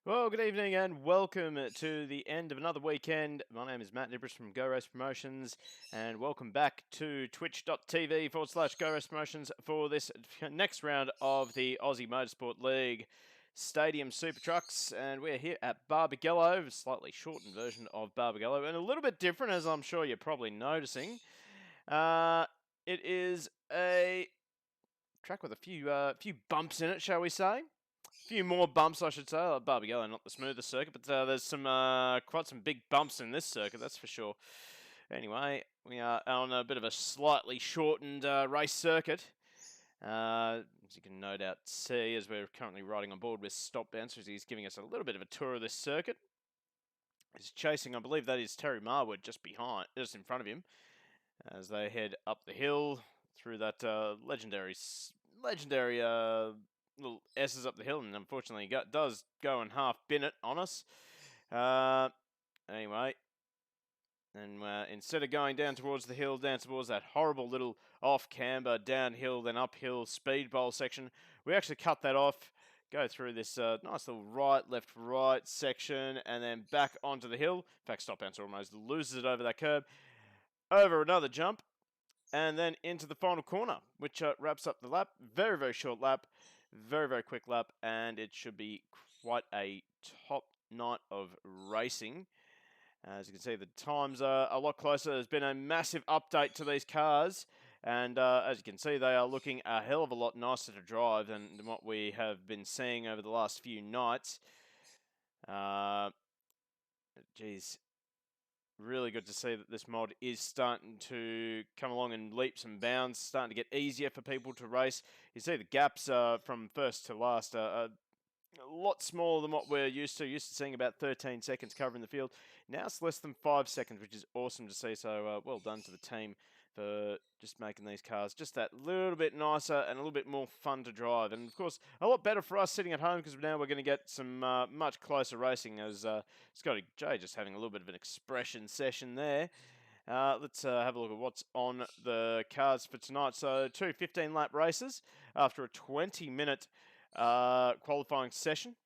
Well, good evening and welcome to the end of another weekend. My name is Matt Nibris from Go Race Promotions, and welcome back to twitch.tv/Go Race Promotions for this next round of the Aussie Motorsport League Stadium Super Trucks. And we're here at Barbagello, a slightly shortened version of Barbagello, and a little bit different, as I'm sure you're probably noticing. It is a track with a few bumps in it, shall we say? Few more bumps, I should say. Barbagello, not the smoothest circuit, but there's some quite some big bumps in this circuit, that's for sure. Anyway, we are on a bit of a slightly shortened race circuit. As you can no doubt see, as we're currently riding on board with Stop Bouncer, as he's giving us a little bit of a tour of this circuit. He's chasing, I believe that is Terry Marwood just in front of him, as they head up the hill through that legendary little S's up the hill, and unfortunately does go and half bin it on us. Anyway, and instead of going down towards the hill, down towards that horrible little off-camber, downhill, then uphill speed bowl section, we actually cut that off, go through this nice little right, left, right section, and then back onto the hill. In fact, Stop Bouncer almost loses it over that curb, over another jump, and then into the final corner, which wraps up the lap. Very, very short lap, very, very quick lap, and it should be quite a top night of racing. As you can see, the times are a lot closer. There's been a massive update to these cars, and as you can see, they are looking a hell of a lot nicer to drive than what we have been seeing over the last few nights. Geez, really good to see that this mod is starting to come along in leaps and bounds, starting to get easier for people to race. You see the gaps from first to last are a lot smaller than what we're used to. Used to seeing about 13 seconds covering the field. Now it's less than 5 seconds, which is awesome to see. So well done to the team for just making these cars just that little bit nicer and a little bit more fun to drive. And of course, a lot better for us sitting at home, because now we're going to get some much closer racing, as Scotty J just having a little bit of an expression session there. Let's have a look at what's on the cards for tonight. So 2 15-lap races after a 20-minute qualifying session.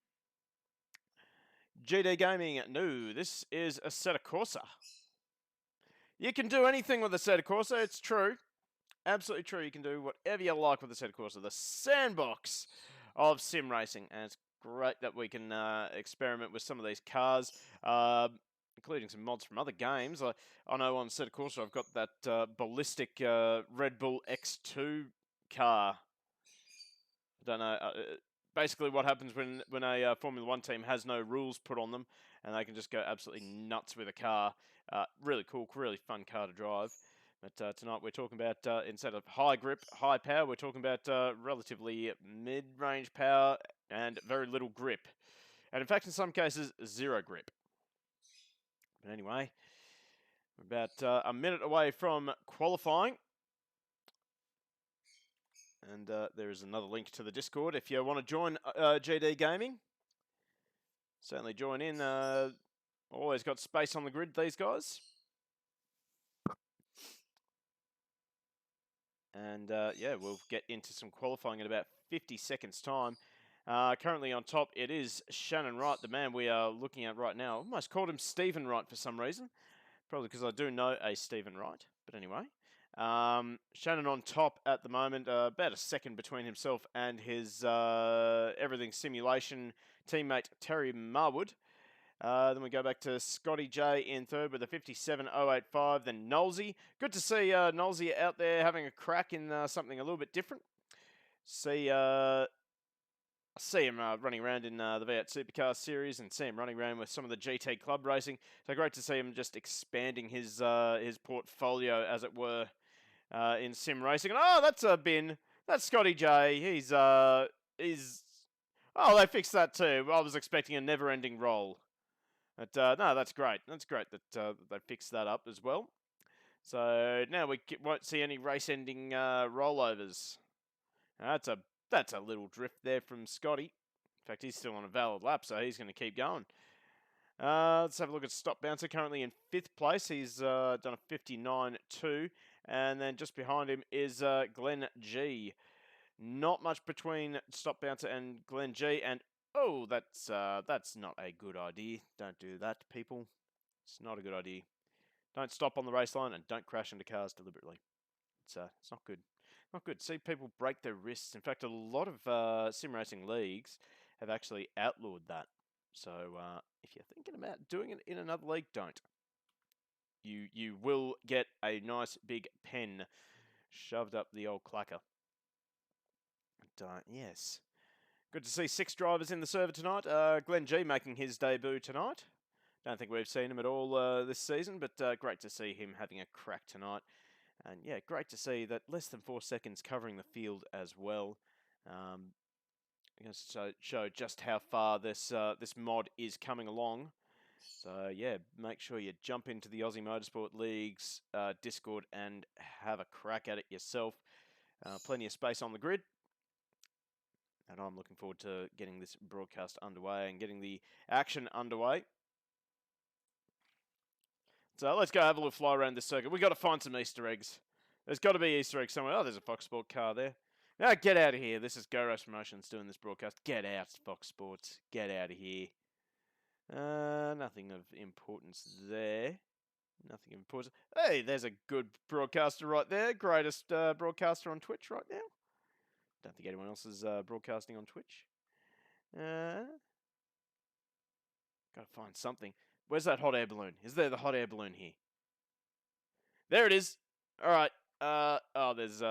GD Gaming, no, this is a Assetto Corsa. You can do anything with a Assetto Corsa, it's true. Absolutely true, you can do whatever you like with a Assetto Corsa. The sandbox of sim racing, and it's great that we can experiment with some of these cars, including some mods from other games. I know on Assetto Corsa I've got that ballistic Red Bull X2 car. I don't know. Basically, what happens when a Formula 1 team has no rules put on them, and they can just go absolutely nuts with a car. Really cool, really fun car to drive. But tonight we're talking about, instead of high grip, high power, we're talking about relatively mid-range power and very little grip. And in fact, in some cases, zero grip. But anyway, we're about a minute away from qualifying. And there is another link to the Discord if you want to join GD Gaming. Certainly join in. Always got space on the grid, these guys. And yeah, we'll get into some qualifying in about 50 seconds' time. Currently on top, it is Shannon Wright, the man we are looking at right now. I almost called him Stephen Wright for some reason. Probably because I do know a Stephen Wright. But anyway, Shannon on top at the moment, about a second between himself and his Everything Simulation teammate Terry Marwood. Then we go back to Scotty J in third with a 57.085. Then Nolsey. Good to see Nolsey out there having a crack in something a little bit different. See him running around in the V8 Supercar Series, and see him running around with some of the GT Club racing. So great to see him just expanding his portfolio, as it were, in sim racing. And that's a bin. That's Scotty J. He's oh, they fixed that too. I was expecting a never-ending roll. But no, that's great. That's great that they fixed that up as well. So now we won't see any race-ending rollovers. That's a little drift there from Scotty. In fact, he's still on a valid lap, so he's going to keep going. Let's have a look at Stop Bouncer, currently in 5th place. He's done a 59.2. And then just behind him is Glenn G. Not much between Stop Bouncer and Glenn G. And Oh, that's not a good idea. Don't do that, people. It's not a good idea. Don't stop on the race line and don't crash into cars deliberately. It's not good. Not good. See people break their wrists. In fact, a lot of sim racing leagues have actually outlawed that. So if you're thinking about doing it in another league, don't. You will get a nice big pen shoved up the old clacker. Yes. Good to see 6 drivers in the server tonight. Glenn G making his debut tonight. Don't think we've seen him at all this season, but great to see him having a crack tonight. And yeah, great to see that less than 4 seconds covering the field as well. To show just how far this mod is coming along. So yeah, make sure you jump into the Aussie Motorsport League's Discord and have a crack at it yourself. Plenty of space on the grid. And I'm looking forward to getting this broadcast underway and getting the action underway. So let's go have a little fly around this circuit. We've got to find some Easter eggs. There's got to be Easter eggs somewhere. Oh, there's a Fox Sport car there. Now get out of here. This is Go Race Promotions doing this broadcast. Get out, Fox Sports. Get out of here. Nothing of importance there. Nothing of importance. Hey, there's a good broadcaster right there. Greatest broadcaster on Twitch right now. Don't think anyone else is broadcasting on Twitch. Gotta find something. Where's that hot air balloon? Is there the hot air balloon here? There it is. All right. Oh, there's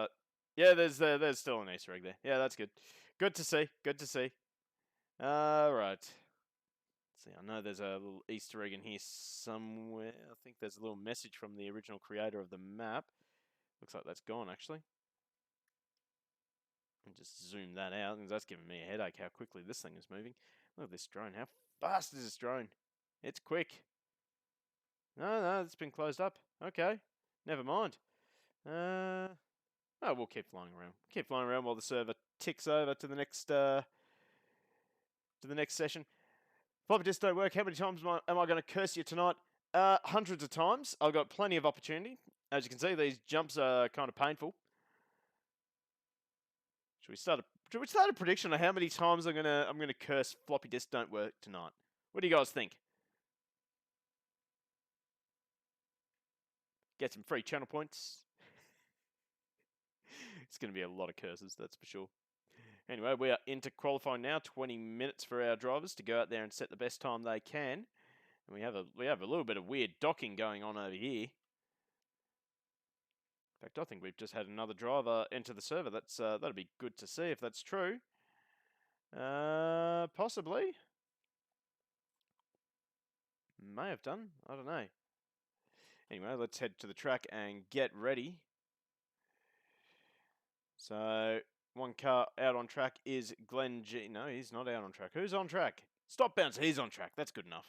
there's still an Easter egg there. Yeah, that's good. Good to see. Good to see. All right. Let's see, I know there's a little Easter egg in here somewhere. I think there's a little message from the original creator of the map. Looks like that's gone actually. And just zoom that out, and that's giving me a headache how quickly this thing is moving. Look at this drone. How fast is this drone? It's quick. No, it's been closed up. Okay, never mind. Oh, we'll keep flying around. Keep flying around while the server ticks over to the next session. Floppy disks don't work. How many times am I going to curse you tonight? Hundreds of times. I've got plenty of opportunity. As you can see, these jumps are kind of painful. Should we start a prediction of how many times I'm gonna curse floppy disks don't work tonight? What do you guys think? Get some free channel points. It's going to be a lot of curses, that's for sure. Anyway, we are into qualifying now. 20 minutes for our drivers to go out there and set the best time they can. And we have a little bit of weird docking going on over here. In fact, I think we've just had another driver enter the server. That'll be good to see if that's true. Possibly. May have done. I don't know. Anyway, let's head to the track and get ready. So, one car out on track is Glenn G. No, he's not out on track. Who's on track? Stop Bouncer. He's on track. That's good enough.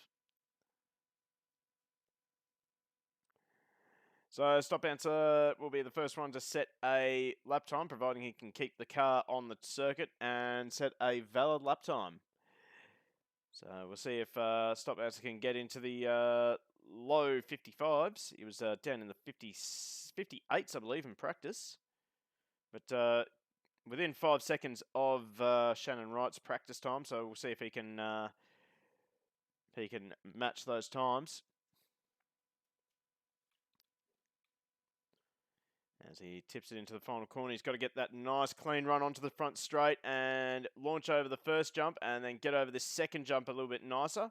So, Stop Bouncer will be the first one to set a lap time, providing he can keep the car on the circuit and set a valid lap time. So, we'll see if Stop Bouncer can get into the low 55s. He was down in the 58s, I believe, in practice. But within 5 seconds of Shannon Wright's practice time, so we'll see if he can match those times. As he tips it into the final corner, he's got to get that nice clean run onto the front straight and launch over the first jump and then get over this second jump a little bit nicer.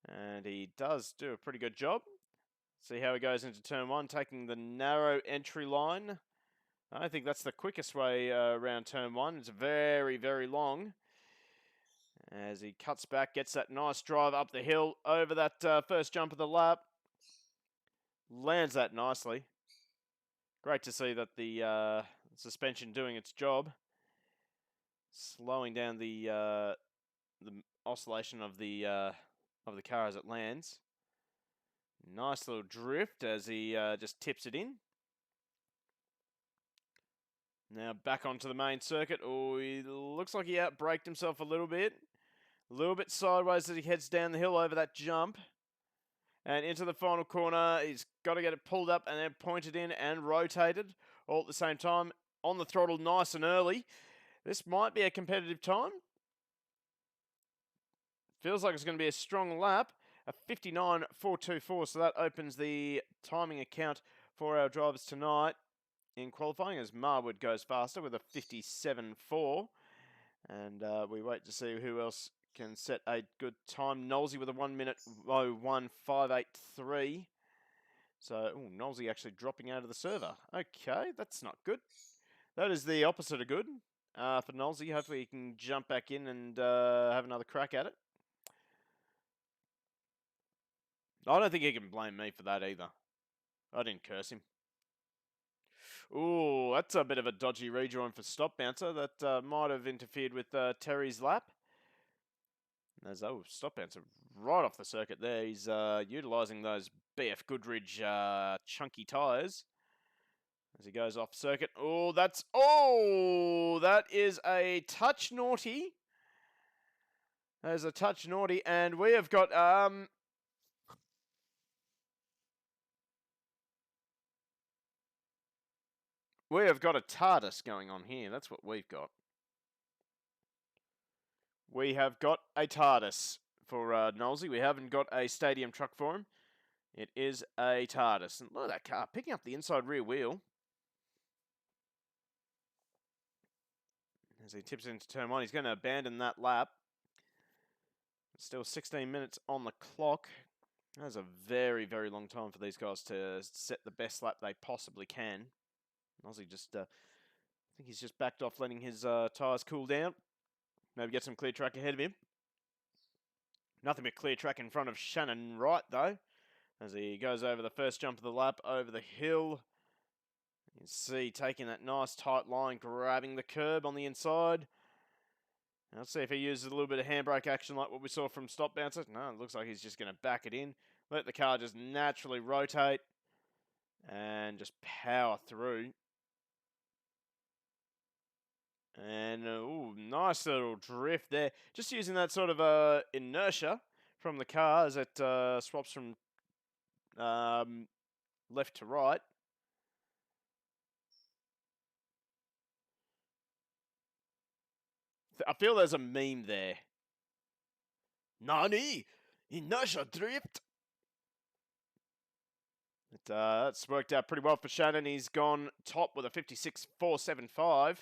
And he does do a pretty good job. See how he goes into turn 1, taking the narrow entry line. I think that's the quickest way around turn 1. It's very, very long. As he cuts back, gets that nice drive up the hill over that first jump of the lap. Lands that nicely. Great to see that the suspension doing its job. Slowing down the oscillation of the car as it lands. Nice little drift as he just tips it in. Now back onto the main circuit. Oh, he looks like he outbraked himself a little bit. A little bit sideways as he heads down the hill over that jump. And into the final corner. He's got to get it pulled up and then pointed in and rotated all at the same time. On the throttle nice and early. This might be a competitive time. Feels like it's going to be a strong lap. A 59.424, so that opens the timing account for our drivers tonight in qualifying as Marwood goes faster with a 57.4. And we wait to see who else can set a good time. Knowlesy with a 1 minute 01.583. So, Knowlesy actually dropping out of the server. Okay, that's not good. That is the opposite of good for Knowlesy. Hopefully he can jump back in and have another crack at it. I don't think he can blame me for that either. I didn't curse him. Ooh, that's a bit of a dodgy rejoin for Stop Bouncer. That might have interfered with Terry's lap. There's Stop Bouncer right off the circuit there. He's utilising those BF Goodrich chunky tyres as he goes off circuit. That is a touch naughty. That is a touch naughty, and we have got we have got a TARDIS going on here. That's what we've got. We have got a TARDIS for Knowlesy. We haven't got a stadium truck for him. It is a TARDIS. And look at that car picking up the inside rear wheel. As he tips into turn one, he's going to abandon that lap. Still 16 minutes on the clock. That's a very, very long time for these guys to set the best lap they possibly can. Aussie just, I think he's just backed off, letting his tyres cool down. Maybe get some clear track ahead of him. Nothing but clear track in front of Shannon Wright, though, as he goes over the first jump of the lap, over the hill. You can see taking that nice tight line, grabbing the curb on the inside. Now let's see if he uses a little bit of handbrake action like what we saw from Stop Bouncer. No, it looks like he's just going to back it in. Let the car just naturally rotate and just power through. And, nice little drift there. Just using that sort of inertia from the car as it swaps from left to right. I feel there's a meme there. Nani? Inertia drift? That's worked out pretty well for Shannon. He's gone top with a 56.475.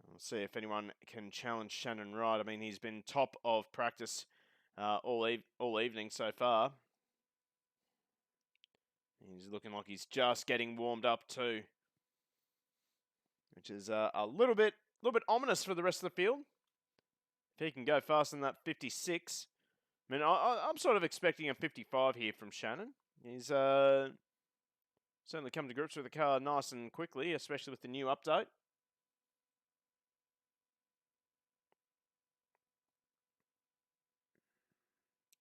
We'll see if anyone can challenge Shannon Wright. I mean, he's been top of practice all evening so far. He's looking like he's just getting warmed up too, which is a little bit ominous for the rest of the field. If he can go faster than that 56, I mean, I'm sort of expecting a 55 here from Shannon. He's certainly come to grips with the car nice and quickly, especially with the new update.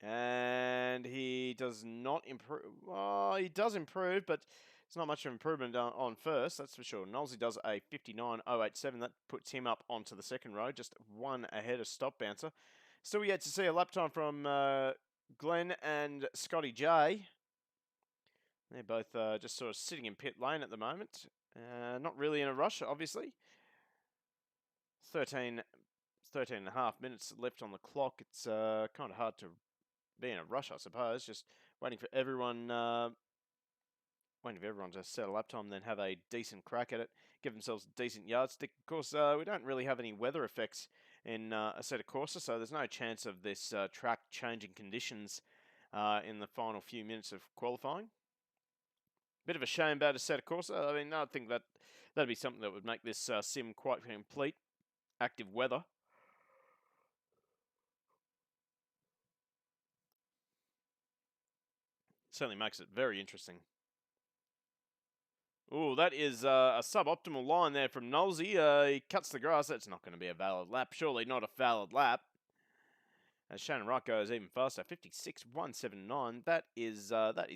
And he does not improve. Well, he does improve, but it's not much of an improvement on first, that's for sure. Knowlesy does a 59.087. That puts him up onto the second row, just one ahead of Stop Bouncer. Still yet to see a lap time from Glenn and Scotty J. They're both just sort of sitting in pit lane at the moment. Not really in a rush, obviously. 13 and a half minutes left on the clock. It's kind of hard to be in a rush, I suppose. Just waiting for everyone to set a lap time, then have a decent crack at it, give themselves a decent yardstick. Of course, we don't really have any weather effects in Assetto Corsa, so there's no chance of this track changing conditions in the final few minutes of qualifying. Bit of a shame about Assetto Corsa. I mean, I think that'd be something that would make this sim quite complete. Active weather. Certainly makes it very interesting. Oh, that is a suboptimal line there from Knowlesy. He cuts the grass. That's not going to be a valid lap. Surely not a valid lap. As Shannon Wright goes even faster, 56.179. That is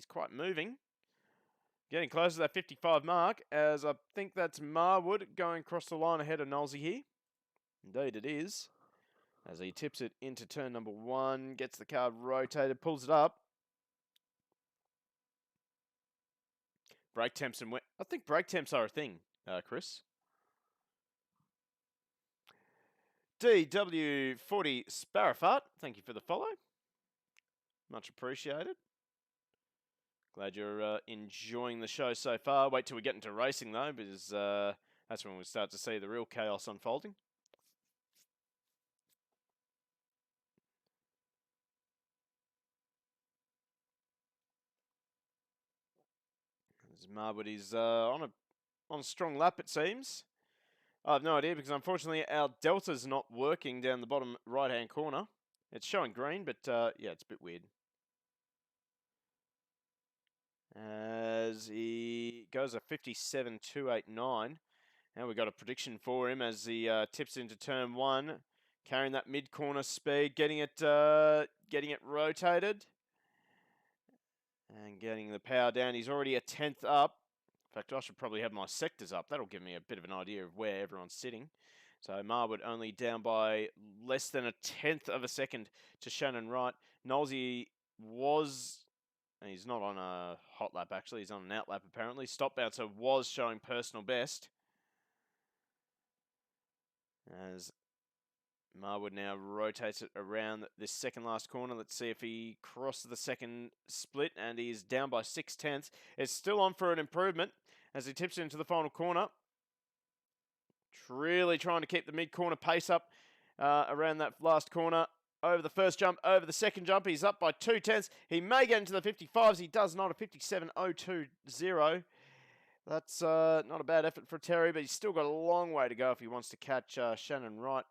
quite moving. Getting close to that 55 mark, as I think that's Marwood going across the line ahead of Knowlesy here. Indeed it is. As he tips it into turn number one, gets the car rotated, pulls it up. brake temps and I think brake temps are a thing, Chris. DW40 Sparrowfart, thank you for the follow. Much appreciated. Glad you're enjoying the show so far. Wait till we get into racing, though, because that's when we start to see the real chaos unfolding. As Marwood is on a strong lap, it seems. I have no idea because unfortunately our delta's not working down the bottom right-hand corner. It's showing green, but yeah, it's a bit weird. As he goes a 57.289. Now we've got a prediction for him as he tips into turn 1, carrying that mid-corner speed, getting it rotated. And getting the power down. He's already a 10th up. In fact, I should probably have my sectors up. That'll give me a bit of an idea of where everyone's sitting. So Marwood only down by less than a 10th of a second to Shannon Wright. Nolsey was... He's not on a hot lap, actually. He's on an out lap, apparently. Stop Bouncer was showing personal best. As Marwood now rotates it around this second last corner. Let's see if he crosses the second split, and he's down by 6/10. It's still on for an improvement as he tips into the final corner. Really trying to keep the mid-corner pace up around that last corner. Over the first jump, over the second jump, he's up by 2/10. He may get into the 55s. He does not, a 57.020. That's not a bad effort for Terry, but he's still got a long way to go if he wants to catch Shannon Wright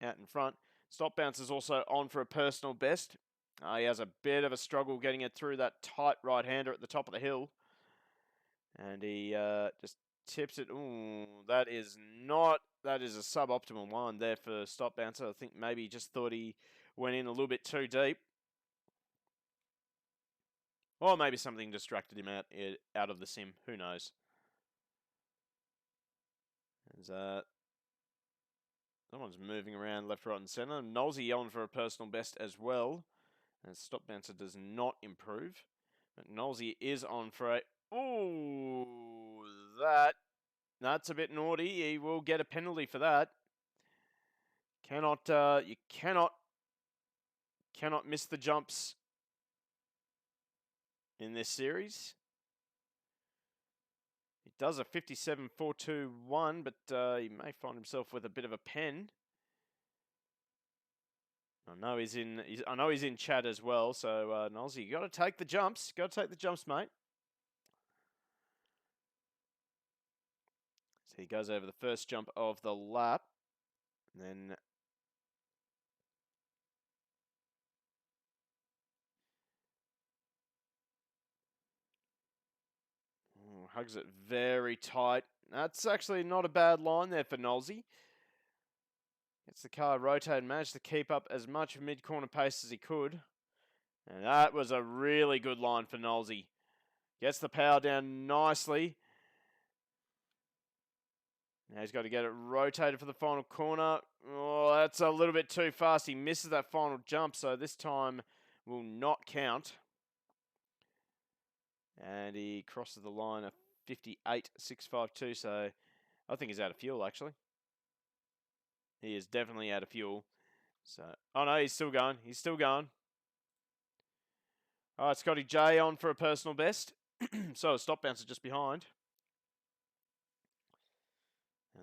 out in front. Stop Bouncer's also on for a personal best. He has a bit of a struggle getting it through that tight right-hander at the top of the hill. And he just tips it. Ooh, that is a suboptimal line there for Stop Bouncer. I think maybe he just thought he went in a little bit too deep. Or maybe something distracted him out of the sim. Who knows? Someone's moving around left, right, and centre. Nolsey on for a personal best as well. And Stop Bouncer does not improve. But Nolsey is on for a... Ooh, that's a bit naughty. He will get a penalty for that. You cannot miss the jumps in this series. He does a 57.421, but he may find himself with a bit of a pen. I know he's in chat as well. So Nolsey, you got to take the jumps. Got to take the jumps, mate. So he goes over the first jump of the lap, and then hugs it very tight. That's actually not a bad line there for Nolsey. Gets the car rotated, managed to keep up as much mid-corner pace as he could. And that was a really good line for Nolsey. Gets the power down nicely. Now he's got to get it rotated for the final corner. Oh, that's a little bit too fast. He misses that final jump, so this time will not count. And he crosses the line of 58.652, so I think he's out of fuel, actually. He is definitely out of fuel. So, oh no, he's still going. He's still going. All right, Scotty J on for a personal best. So a Stop Bouncer just behind.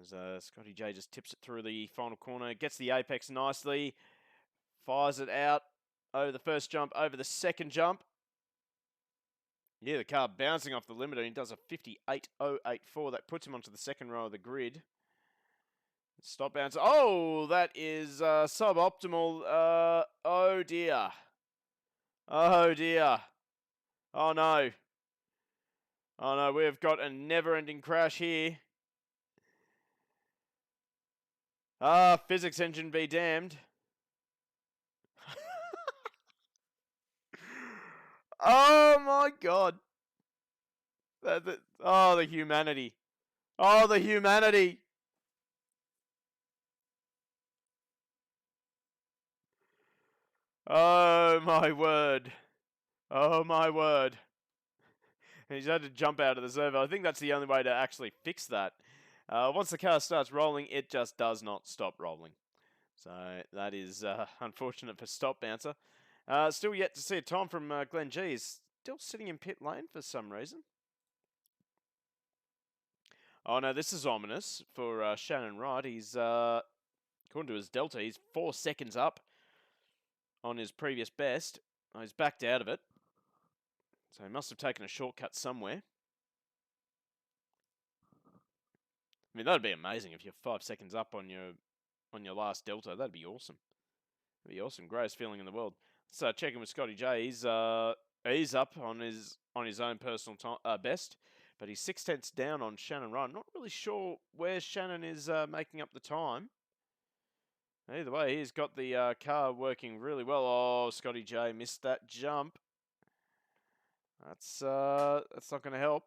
As Scotty J just tips it through the final corner, gets the apex nicely, fires it out over the first jump, over the second jump. Yeah, the car bouncing off the limiter, and he does a 58.084. That puts him onto the second row of the grid. Stop Bouncer. Oh, that is suboptimal. Oh, dear. Oh, dear. Oh, no. Oh, no, we've got a never-ending crash here. Physics engine be damned. Oh, my God. Oh, the humanity. Oh, the humanity. Oh, my word. Oh, my word. He's had to jump out of the servo. I think that's the only way to actually fix that. Once the car starts rolling, it just does not stop rolling. So that is unfortunate for Stop Bouncer. Still yet to see a time from Glenn G. Is still sitting in pit lane for some reason. Oh no, this is ominous for Shannon Wright. He's, according to his Delta, he's 4 seconds up on his previous best. Oh, he's backed out of it. So he must have taken a shortcut somewhere. I mean, that'd be amazing if you're 5 seconds up on your last Delta. That'd be awesome. That'd be awesome. Greatest feeling in the world. So checking with Scotty J. He's up on his own personal best, but he's 6 tenths down on Shannon Wright. Not really sure where Shannon is making up the time. Either way, he's got the car working really well. Oh, Scotty J missed that jump. That's not going to help.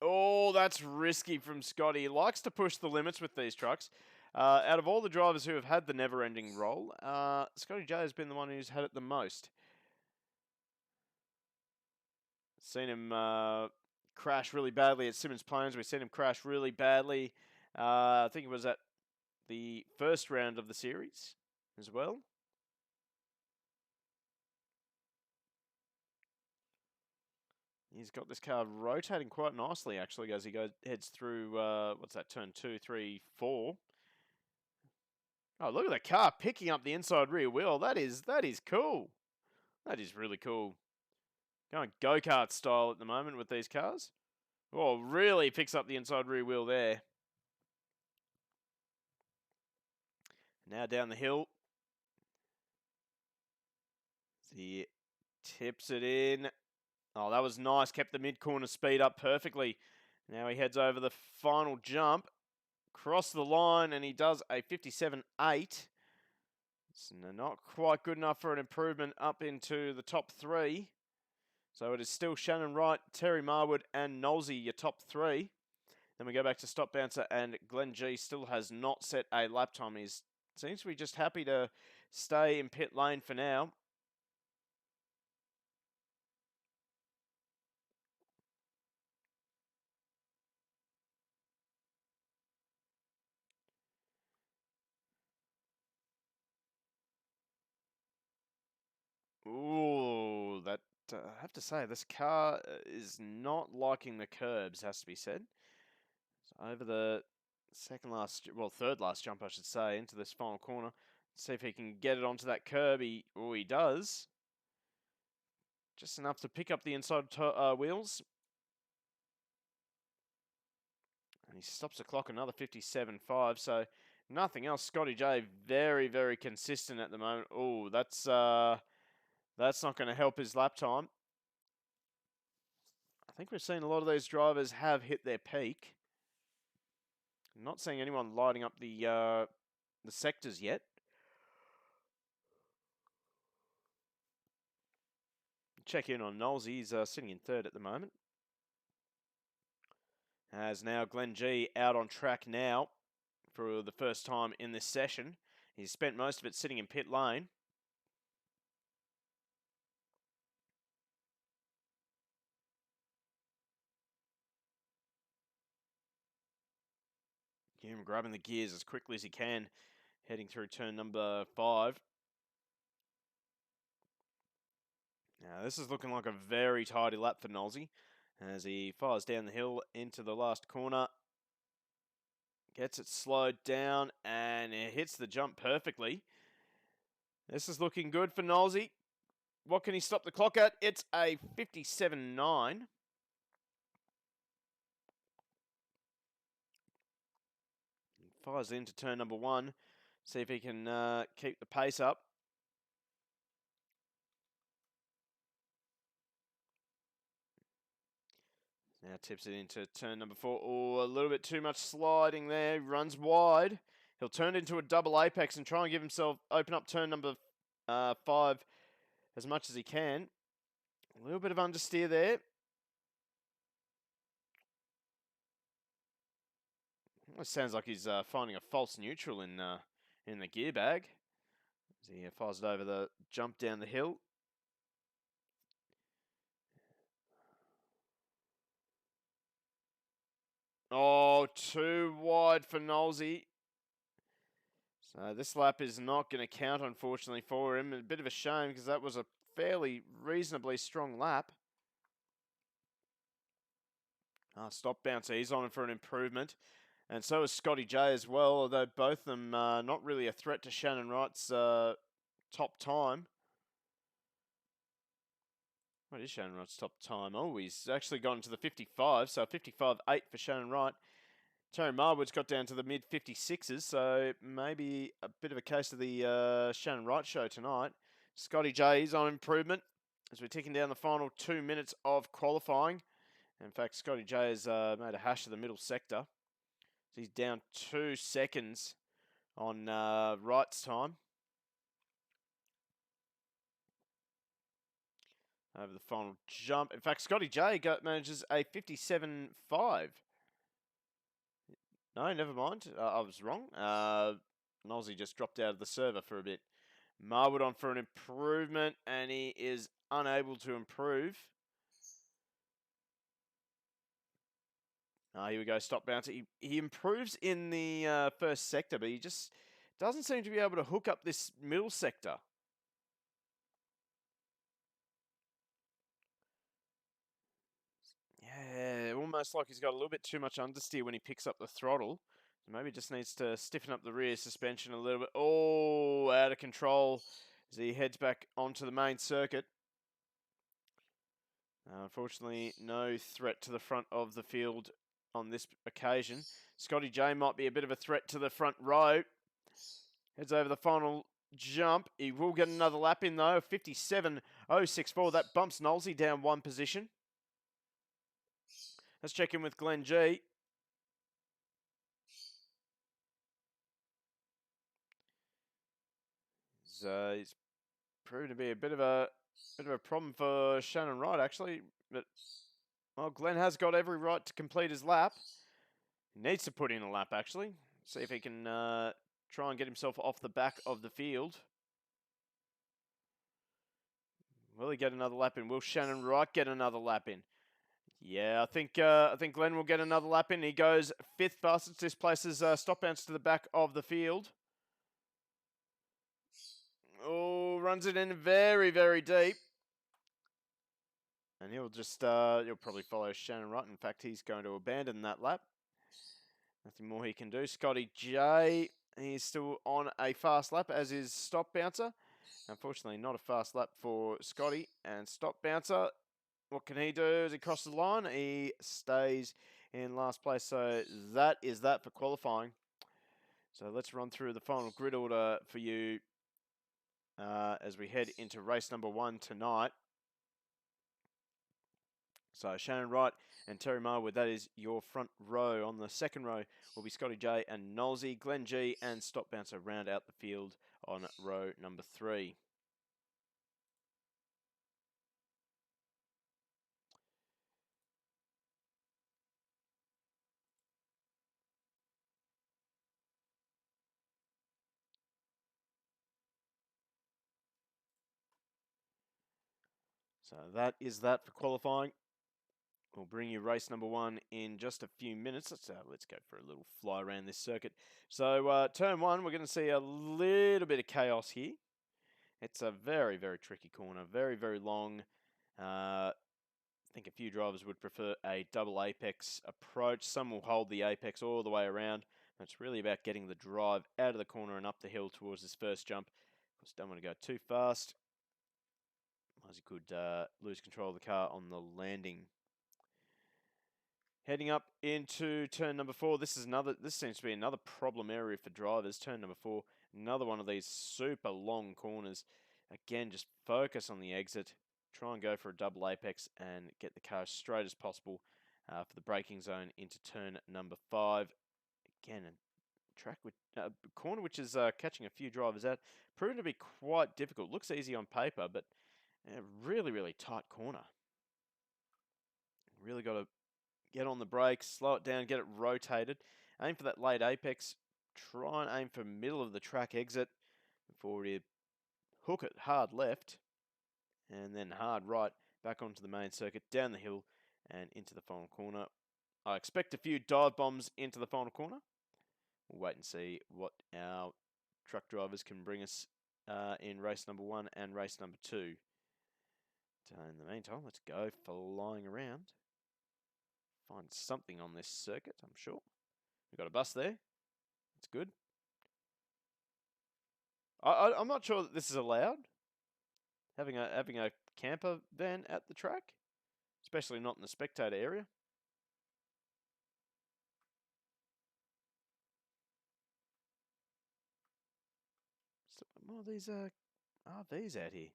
Oh, that's risky from Scotty. He likes to push the limits with these trucks. Out of all the drivers who have had the never-ending roll, Scotty J has been the one who's had it the most. Seen him crash really badly at Simmons Plains. We've seen him crash really badly. I think it was at the first round of the series as well. He's got this car rotating quite nicely, actually, as he heads through, what's that, turn 2, 3, 4. Oh, look at the car picking up the inside rear wheel. That is cool. That is really cool. Going go-kart style at the moment with these cars. Oh, really picks up the inside rear wheel there. Now down the hill. He tips it in. Oh, that was nice. Kept the mid-corner speed up perfectly. Now he heads over the final jump. Cross the line, and he does a 57.8. It's not quite good enough for an improvement up into the top 3. So it is still Shannon Wright, Terry Marwood, and Nolsey, your top 3. Then we go back to Stop Bouncer, and Glenn G still has not set a lap time. He seems to be just happy to stay in pit lane for now. Ooh, that I have to say, this car is not liking the curbs, has to be said. So over the third last jump, I should say, into this final corner. See if he can get it onto that curb. He does. Just enough to pick up the inside wheels. And he stops the clock another 57.5. So nothing else. Scotty J very, very consistent at the moment. Oh, that's not going to help his lap time. I think we've seen a lot of these drivers have hit their peak. I'm not seeing anyone lighting up the sectors yet. Check in on Knowles. He's sitting in third at the moment. As now Glenn G out on track now for the first time in this session. He's spent most of it sitting in pit lane. Him grabbing the gears as quickly as he can, heading through turn number 5. Now this is looking like a very tidy lap for Nolsey as he fires down the hill into the last corner. Gets it slowed down and it hits the jump perfectly. This is looking good for Nolsey. What can he stop the clock at? It's a 57.9. Fires into turn number 1. See if he can keep the pace up. Now tips it into turn number 4. Oh, a little bit too much sliding there. Runs wide. He'll turn it into a double apex and try and give himself, open up turn number 5 as much as he can. A little bit of understeer there. It sounds like he's finding a false neutral in the gear bag. As he fires it over the jump down the hill. Oh, too wide for Nolsey. So this lap is not going to count, unfortunately, for him. A bit of a shame because that was a fairly reasonably strong lap. Stop bouncer, he's on for an improvement. And so is Scotty J as well, although both of them not really a threat to Shannon Wright's top time. What is Shannon Wright's top time? Oh, he's actually gone to the 55, so 55.8 for Shannon Wright. Terry Marwood's got down to the mid 56s, so maybe a bit of a case of the Shannon Wright show tonight. Scotty J is on improvement as we're ticking down the final 2 minutes of qualifying. In fact, Scotty J has made a hash of the middle sector. So he's down 2 seconds on Wright's time. Over the final jump. In fact, Scotty J manages a 57.5. No, never mind. I was wrong. Nolsey just dropped out of the server for a bit. Marwood on for an improvement, and he is unable to improve. Here we go, stop bouncer. He improves in the first sector, but he just doesn't seem to be able to hook up this middle sector. Yeah, almost like he's got a little bit too much understeer when he picks up the throttle. Maybe just needs to stiffen up the rear suspension a little bit. Oh, out of control as he heads back onto the main circuit. Unfortunately, no threat to the front of the field on this occasion. Scotty J might be a bit of a threat to the front row. Heads over the final jump. He will get another lap in though. 57.064. That bumps Nolsey down one position. Let's check in with Glenn G. He's proved to be a bit of a problem for Shannon Wright actually. But well, Glenn has got every right to complete his lap. He needs to put in a lap actually. See if he can try and get himself off the back of the field. Will he get another lap in? Will Shannon Wright get another lap in? Yeah, I think Glenn will get another lap in. He goes 5th fastest. This places stop bounce to the back of the field. Oh, runs it in very, very deep. And he'll just, he'll probably follow Shannon Wright. In fact, he's going to abandon that lap. Nothing more he can do. Scotty J, he's still on a fast lap, as is Stop Bouncer. Unfortunately, not a fast lap for Scotty. And Stop Bouncer, what can he do as he crosses the line? He stays in last place. So that is that for qualifying. So let's run through the final grid order for you as we head into race number 1 tonight. So Shannon Wright and Terry Marwood, that is your front row. On the second row will be Scotty J and Nolsey. Glenn G and Stop Bouncer round out the field on row number 3. So that is that for qualifying. We'll bring you race number 1 in just a few minutes. Let's go for a little fly around this circuit. So turn 1, we're going to see a little bit of chaos here. It's a very, very tricky corner, very, very long. I think a few drivers would prefer a double apex approach. Some will hold the apex all the way around. It's really about getting the drive out of the corner and up the hill towards this first jump. Of course, don't want to go too fast, as you could lose control of the car on the landing. Heading up into turn number 4. This seems to be another problem area for drivers. Turn number 4, another one of these super long corners. Again, just focus on the exit. Try and go for a double apex and get the car as straight as possible for the braking zone into turn number 5. Again, a track with corner which is catching a few drivers out. Proven to be quite difficult. Looks easy on paper, but a really, really tight corner. Really got to get on the brakes, slow it down, get it rotated. Aim for that late apex. Try and aim for middle of the track exit before you hook it hard left and then hard right back onto the main circuit, down the hill and into the final corner. I expect a few dive bombs into the final corner. We'll wait and see what our truck drivers can bring us in race number 1 and race number 2. So in the meantime, let's go flying around. Find something on this circuit, I'm sure. We've got a bus there. That's good. I'm not sure that this is allowed. Having a camper van at the track, especially not in the spectator area. So, more of these RVs out here.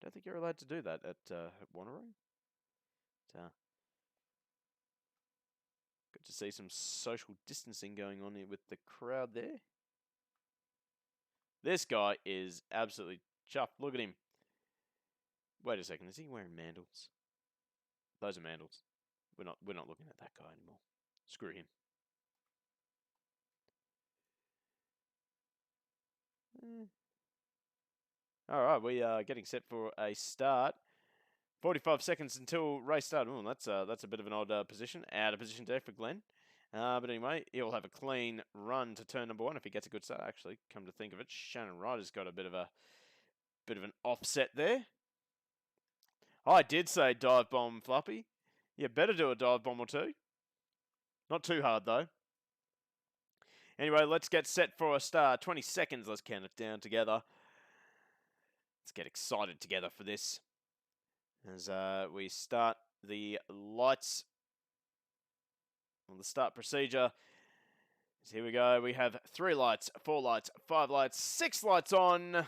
Don't think you're allowed to do that at Wanneroo. Good to see some social distancing going on here with the crowd there. This guy is absolutely chuffed. Look at him. Wait a second, is he wearing mandals? Those are mandals. We're not looking at that guy anymore. Screw him. All right, we are getting set for a start. 45 seconds until race start. Ooh, that's a bit of an odd position. Out of position there for Glenn. But anyway, he'll have a clean run to turn number 1 if he gets a good start. Actually, come to think of it, Shannon Wright has got a bit of an offset there. I did say dive bomb, Fluffy. You better do a dive bomb or two. Not too hard though. Anyway, let's get set for a start. 20 seconds. Let's count it down together. Let's get excited together for this. As we start the lights on the start procedure. So here we go. We have 3 lights, 4 lights, 5 lights, 6 lights on.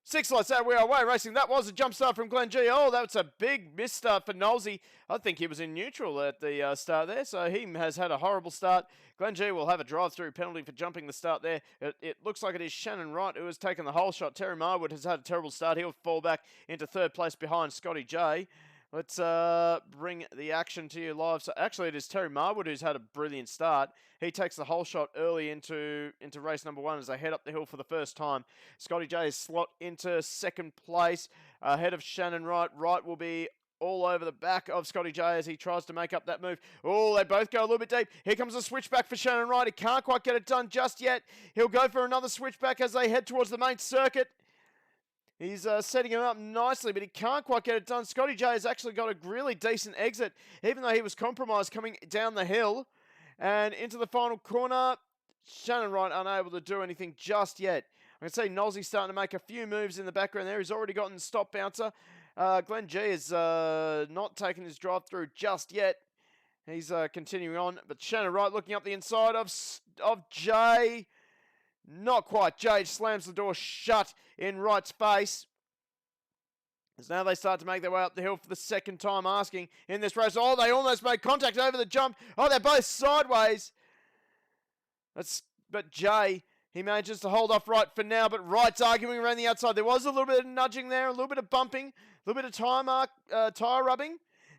6 lights out. We are away racing. That was a jump start from Glenn G. Oh, that was a big miss start for Nolsey. I think he was in neutral at the start there, so he has had a horrible start. Glenn G will have a drive-through penalty for jumping the start there. It looks like it is Shannon Wright who has taken the whole shot. Terry Marwood has had a terrible start. He'll fall back into 3rd place behind Scotty J. Let's bring the action to you live. So actually, it is Terry Marwood who's had a brilliant start. He takes the whole shot early into race number 1 as they head up the hill for the first time. Scotty J is slot into 2nd place ahead of Shannon Wright. Wright will be all over the back of Scotty J as he tries to make up that move. Oh, they both go a little bit deep. Here comes a switchback for Shannon Wright. He can't quite get it done just yet. He'll go for another switchback as they head towards the main circuit. He's setting him up nicely, but he can't quite get it done. Scotty J has actually got a really decent exit, even though he was compromised coming down the hill. And into the final corner, Shannon Wright unable to do anything just yet. I can see Nolsey starting to make a few moves in the background there. He's already gotten the stop bouncer. Glenn G is not taking his drive through just yet. He's continuing on, but Shannon Wright looking up the inside of Jay. Not quite. Jay slams the door shut in Wright's face. As now they start to make their way up the hill for the 2nd time asking in this race. Oh, they almost made contact over the jump. Oh, they're both sideways. But Jay, he manages to hold off Wright for now, but Wright's arguing around the outside. There was a little bit of nudging there, a little bit of bumping, a little bit of tyre rubbing.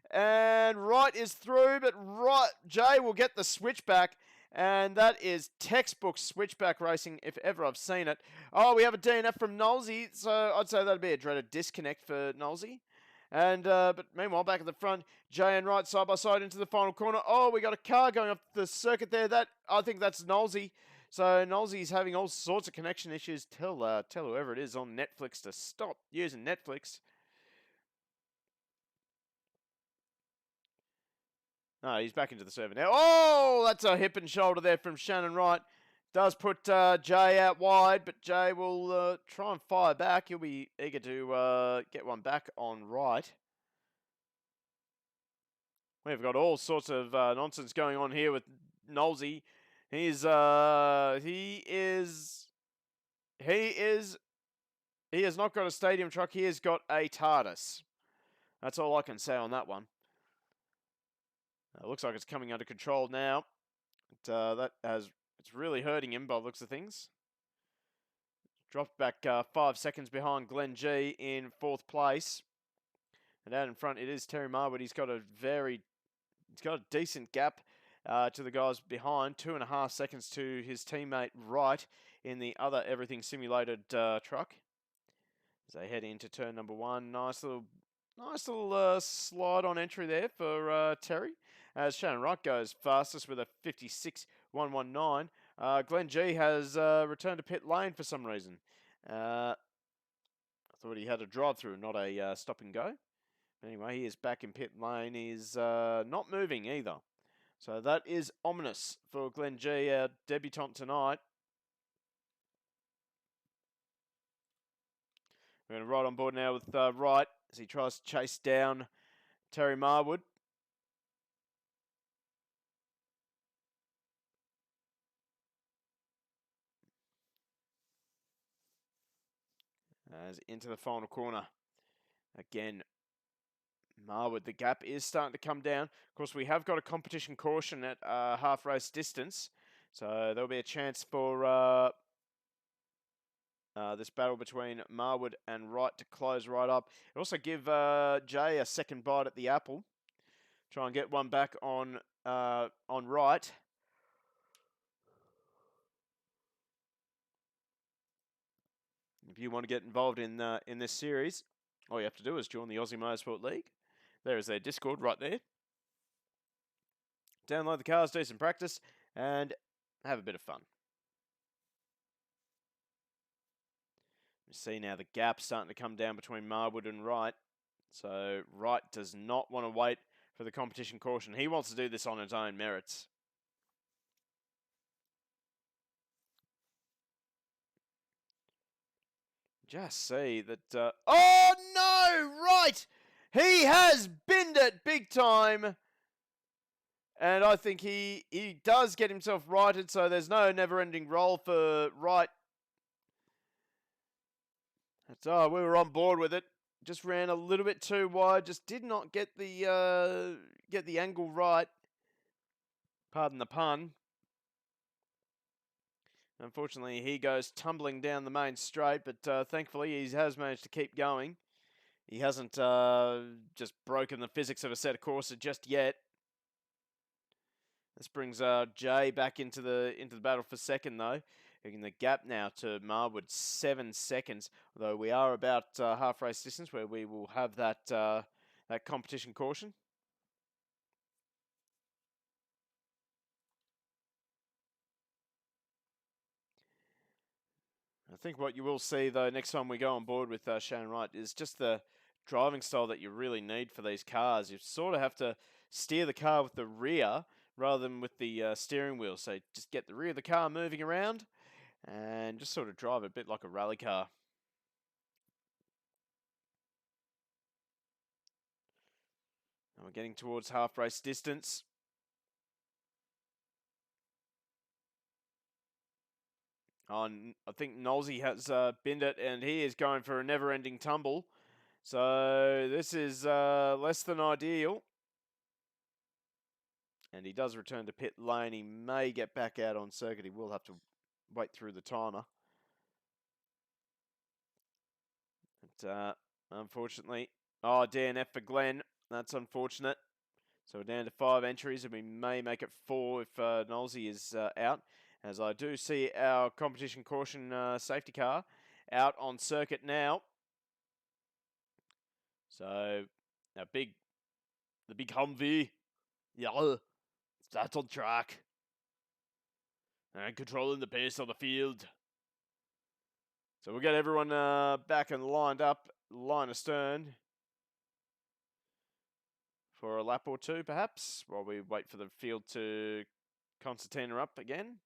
And Wright is through, but Jay will get the switchback. And that is textbook switchback racing, if ever I've seen it. Oh, we have a DNF from Nolsey, so I'd say that'd be a dreaded disconnect for Nolsey. And but meanwhile, back at the front, Jay and Wright side by side into the final corner. Oh, we got a car going up the circuit there. I think that's Nolsey. So Nolsey's having all sorts of connection issues. Tell whoever it is on Netflix to stop using Netflix. No, he's back into the server now. Oh, that's a hip and shoulder there from Shannon Wright. Does put Jay out wide, but Jay will try and fire back. He'll be eager to get one back on Wright. We've got all sorts of nonsense going on here with Nolsey. He has not got a stadium truck. He has got a TARDIS. That's all I can say on that one. It looks like it's coming under control now. It's really hurting him by the looks of things. Dropped back 5 seconds behind Glenn G in 4th place. And out in front, it is Terry Marwood. He's got a decent gap to the guys behind. 2.5 seconds to his teammate Wright in the other everything simulated truck. As they head into turn number 1, nice little Nice little slide on entry there for Terry, as Shannon Wright goes fastest with a 56.119. Glenn G has returned to pit lane for some reason. I thought he had a drive-through, not a stop and go. Anyway, he is back in pit lane. He's not moving either. So that is ominous for Glenn G, our debutant tonight. We're going to ride on board now with Wright as he tries to chase down Terry Marwood. As into the final corner. Again, Marwood, the gap is starting to come down. Of course, we have got a competition caution at half race distance. So there'll be a chance for this battle between Marwood and Wright to close right up. It'll also give Jay a second bite at the apple. Try and get one back on Wright. If you want to get involved in this series, all you have to do is join the Aussie Motorsport League. There is their Discord right there. Download the cars, do some practice, and have a bit of fun. You see now the gap starting to come down between Marwood and Wright. So Wright does not want to wait for the competition caution. He wants to do this on his own merits. Just see that... oh no! Right! He has binned it big time. And I think he does get himself righted, so there's no never-ending roll for Wright. We were on board with it. Just ran a little bit too wide. Just did not get the angle right. Pardon the pun. Unfortunately, he goes tumbling down the main straight, but thankfully he has managed to keep going. He hasn't just broken the physics of a set of courses just yet. This brings Jay back into the battle for second, though. In the gap now to Marwood, 7 seconds. Although we are about half race distance, where we will have that competition caution. I think what you will see, though, next time we go on board with Shannon Wright is just the driving style that you really need for these cars. You sort of have to steer the car with the rear rather than with the steering wheel. So just get the rear of the car moving around and just sort of drive a bit like a rally car. And we're getting towards half race distance. I think Nolsey has binned it, and he is going for a never-ending tumble. So this is less than ideal. And he does return to pit lane. He may get back out on circuit. He will have to wait through the timer. But unfortunately, DNF for Glenn. That's unfortunate. So we're down to 5 entries, and we may make it 4 if Nolsey is out. As I do see our competition caution safety car out on circuit now. So the big Humvee, yeah, starts on track and controlling the pace on the field. So we'll get everyone back and lined up, line astern, for a lap or two, perhaps, while we wait for the field to concertina up again.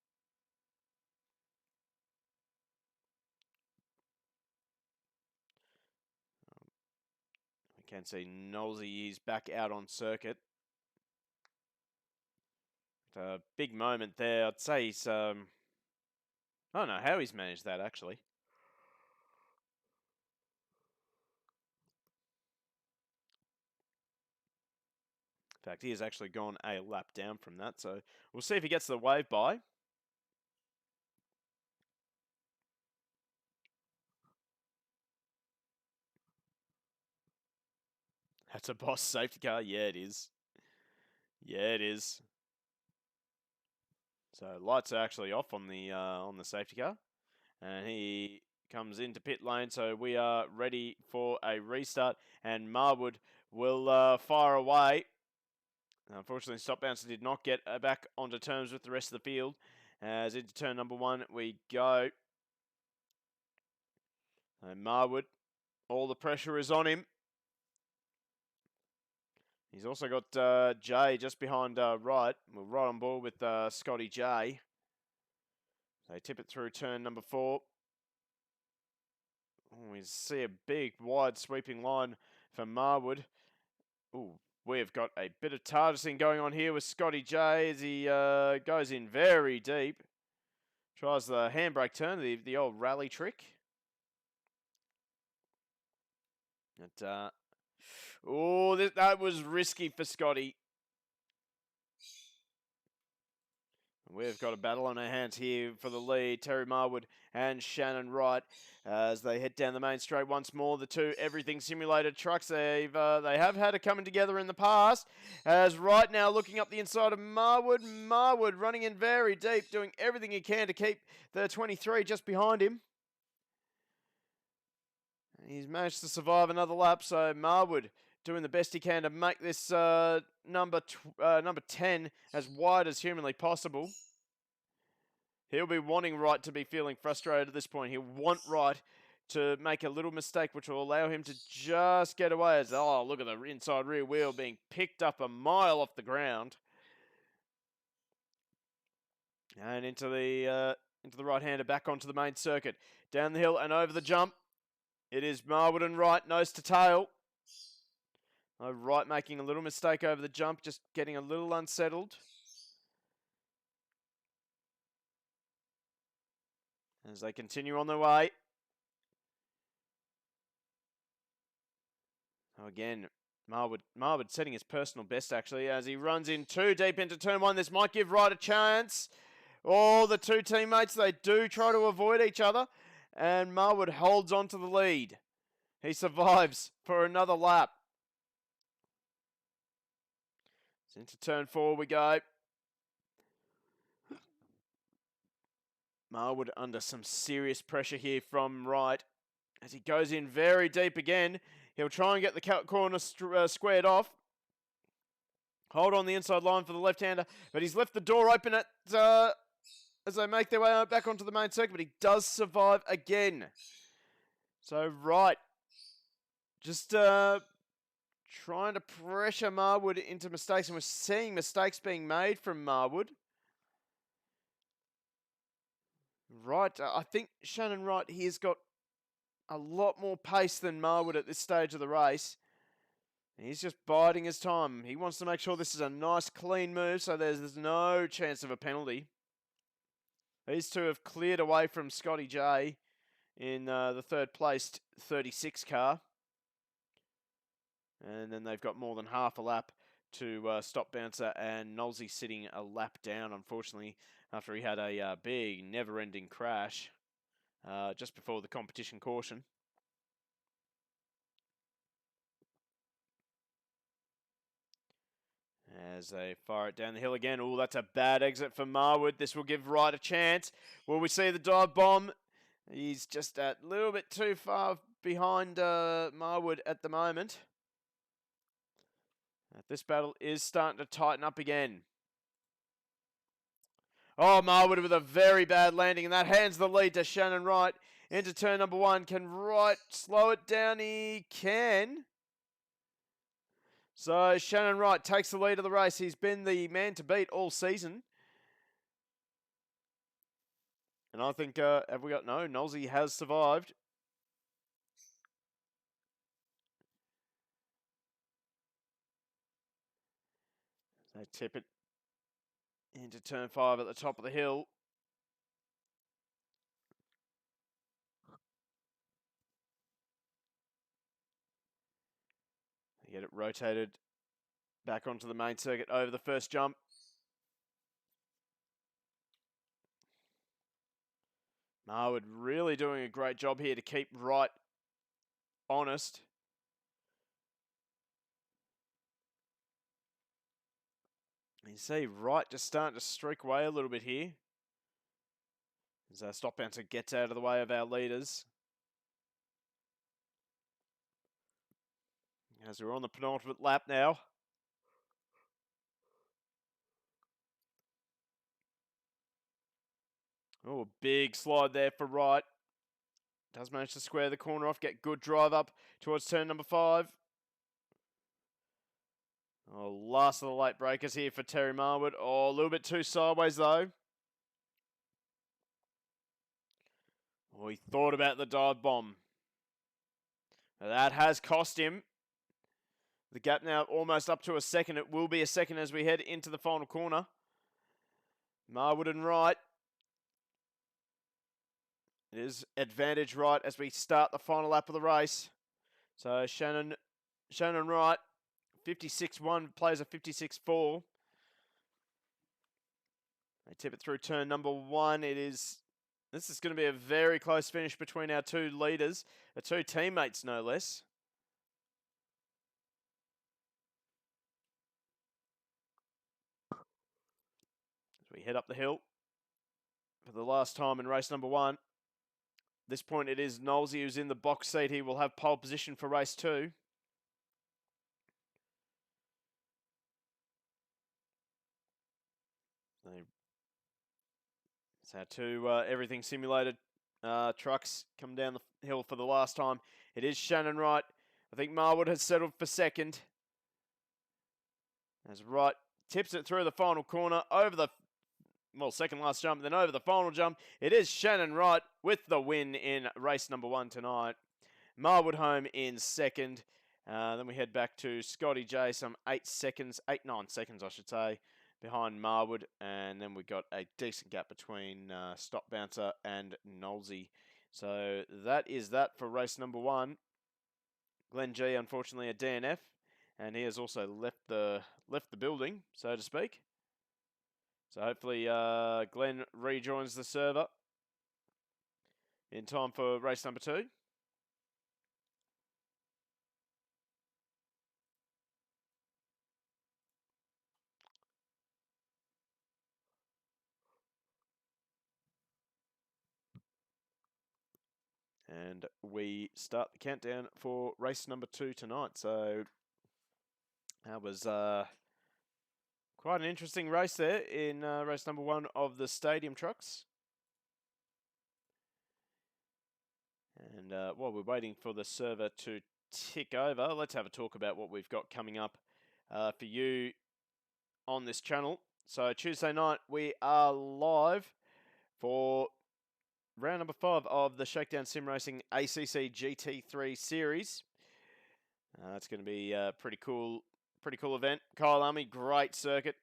We can see Nolsey is back out on circuit. A big moment there. I'd say he's... I don't know how he's managed that, actually. In fact, he has actually gone a lap down from that, so we'll see if he gets the wave by. That's a Boss safety car. Yeah, it is. Yeah, it is. So lights are actually off on the safety car, and he comes into pit lane, so we are ready for a restart, and Marwood will fire away. Unfortunately, Stop Bouncer did not get back onto terms with the rest of the field. As into turn number 1 we go. And Marwood, all the pressure is on him. He's also got Jay just behind Wright. We're right on board with Scotty J. They tip it through turn number 4. We see a big, wide, sweeping line for Marwood. Ooh, we've got a bit of targeting going on here with Scotty J as he goes in very deep. Tries the handbrake turn, the old rally trick. That was risky for Scotty. We've got a battle on our hands here for the lead. Terry Marwood and Shannon Wright as they head down the main straight once more. The two everything simulated trucks, they have had a coming together in the past. As Wright now looking up the inside of Marwood. Marwood running in very deep, doing everything he can to keep the 23 just behind him. He's managed to survive another lap, so Marwood doing the best he can to make this number 10 as wide as humanly possible. He'll be wanting Wright to be feeling frustrated at this point. He'll want Wright to make a little mistake, which will allow him to just get away. As look at the inside rear wheel being picked up a mile off the ground, and into the right-hander back onto the main circuit, down the hill and over the jump. It is Marwood and Wright nose to tail. Wright making a little mistake over the jump, just getting a little unsettled. As they continue on their way. Again, Marwood setting his personal best, actually, as he runs in too deep into turn 1. This might give Wright a chance. The two teammates, they do try to avoid each other. And Marwood holds on to the lead. He survives for another lap. So into turn 4 we go. Marwood under some serious pressure here from Wright. As he goes in very deep again. He'll try and get the corner squared off. Hold on the inside line for the left-hander. But he's left the door open as they make their way back onto the main circuit. But he does survive again. So Wright just trying to pressure Marwood into mistakes. And we're seeing mistakes being made from Marwood. Wright, I think Shannon Wright, he's got a lot more pace than Marwood at this stage of the race. He's just biding his time. He wants to make sure this is a nice, clean move, so there's no chance of a penalty. These two have cleared away from Scotty J in the third-placed 36 car. And then they've got more than half a lap to Stop Bouncer, and Nolsey sitting a lap down, unfortunately, after he had a big, never-ending crash just before the competition caution. As they fire it down the hill again. Oh, that's a bad exit for Marwood. This will give Wright a chance. Will we see the dive bomb? He's just a little bit too far behind Marwood at the moment. This battle is starting to tighten up again. Marwood with a very bad landing, and that hands the lead to Shannon Wright into turn number 1. Can Wright slow it down? He can. So Shannon Wright takes the lead of the race. He's been the man to beat all season. And I think, have we got, no, Nolsey has survived. They tip it into turn 5 at the top of the hill. They get it rotated back onto the main circuit over the first jump. Marwood really doing a great job here to keep Wright honest. You see Wright just starting to streak away a little bit here. As our Stop Bouncer gets out of the way of our leaders. as we're on the penultimate lap now. Oh, big slide there for Wright. Does manage to square the corner off, get good drive up towards turn number 5. Oh, last of the late breakers here for Terry Marwood. Oh, a little bit too sideways though. Oh, he thought about the dive bomb. Now, that has cost him. The gap now almost up to a second. It will be a second as we head into the final corner. Marwood and Wright. It is advantage Wright as we start the final lap of the race. So Shannon Wright, 56.1, plays a 56.4. They tip it through turn number 1. This is going to be a very close finish between our two leaders, the two teammates no less. As we head up the hill for the last time in race number 1. At this point it is Knowlesy who's in the box seat. He will have pole position for race 2. It's our two everything simulated trucks come down the hill for the last time. It is Shannon Wright. I think Marwood has settled for second. As Wright tips it through the final corner over the, second last jump, then over the final jump. It is Shannon Wright with the win in race number 1 tonight. Marwood home in second. Then we head back to Scotty J, some 9 seconds, I should say, behind Marwood, and then we got a decent gap between Stop Bouncer and Knowlesy. So that is that for race number 1. Glenn G, unfortunately, a DNF, and he has also left the building, so to speak. So hopefully Glenn rejoins the server in time for race number 2. And we start the countdown for race number 2 tonight. So that was quite an interesting race there in race number 1 of the stadium trucks. And while we're waiting for the server to tick over, let's have a talk about what we've got coming up for you on this channel. So Tuesday night we are live for round number 5 of the Shakedown Sim Racing ACC GT3 series. It's going to be a pretty cool event. Kyle Army, great circuit.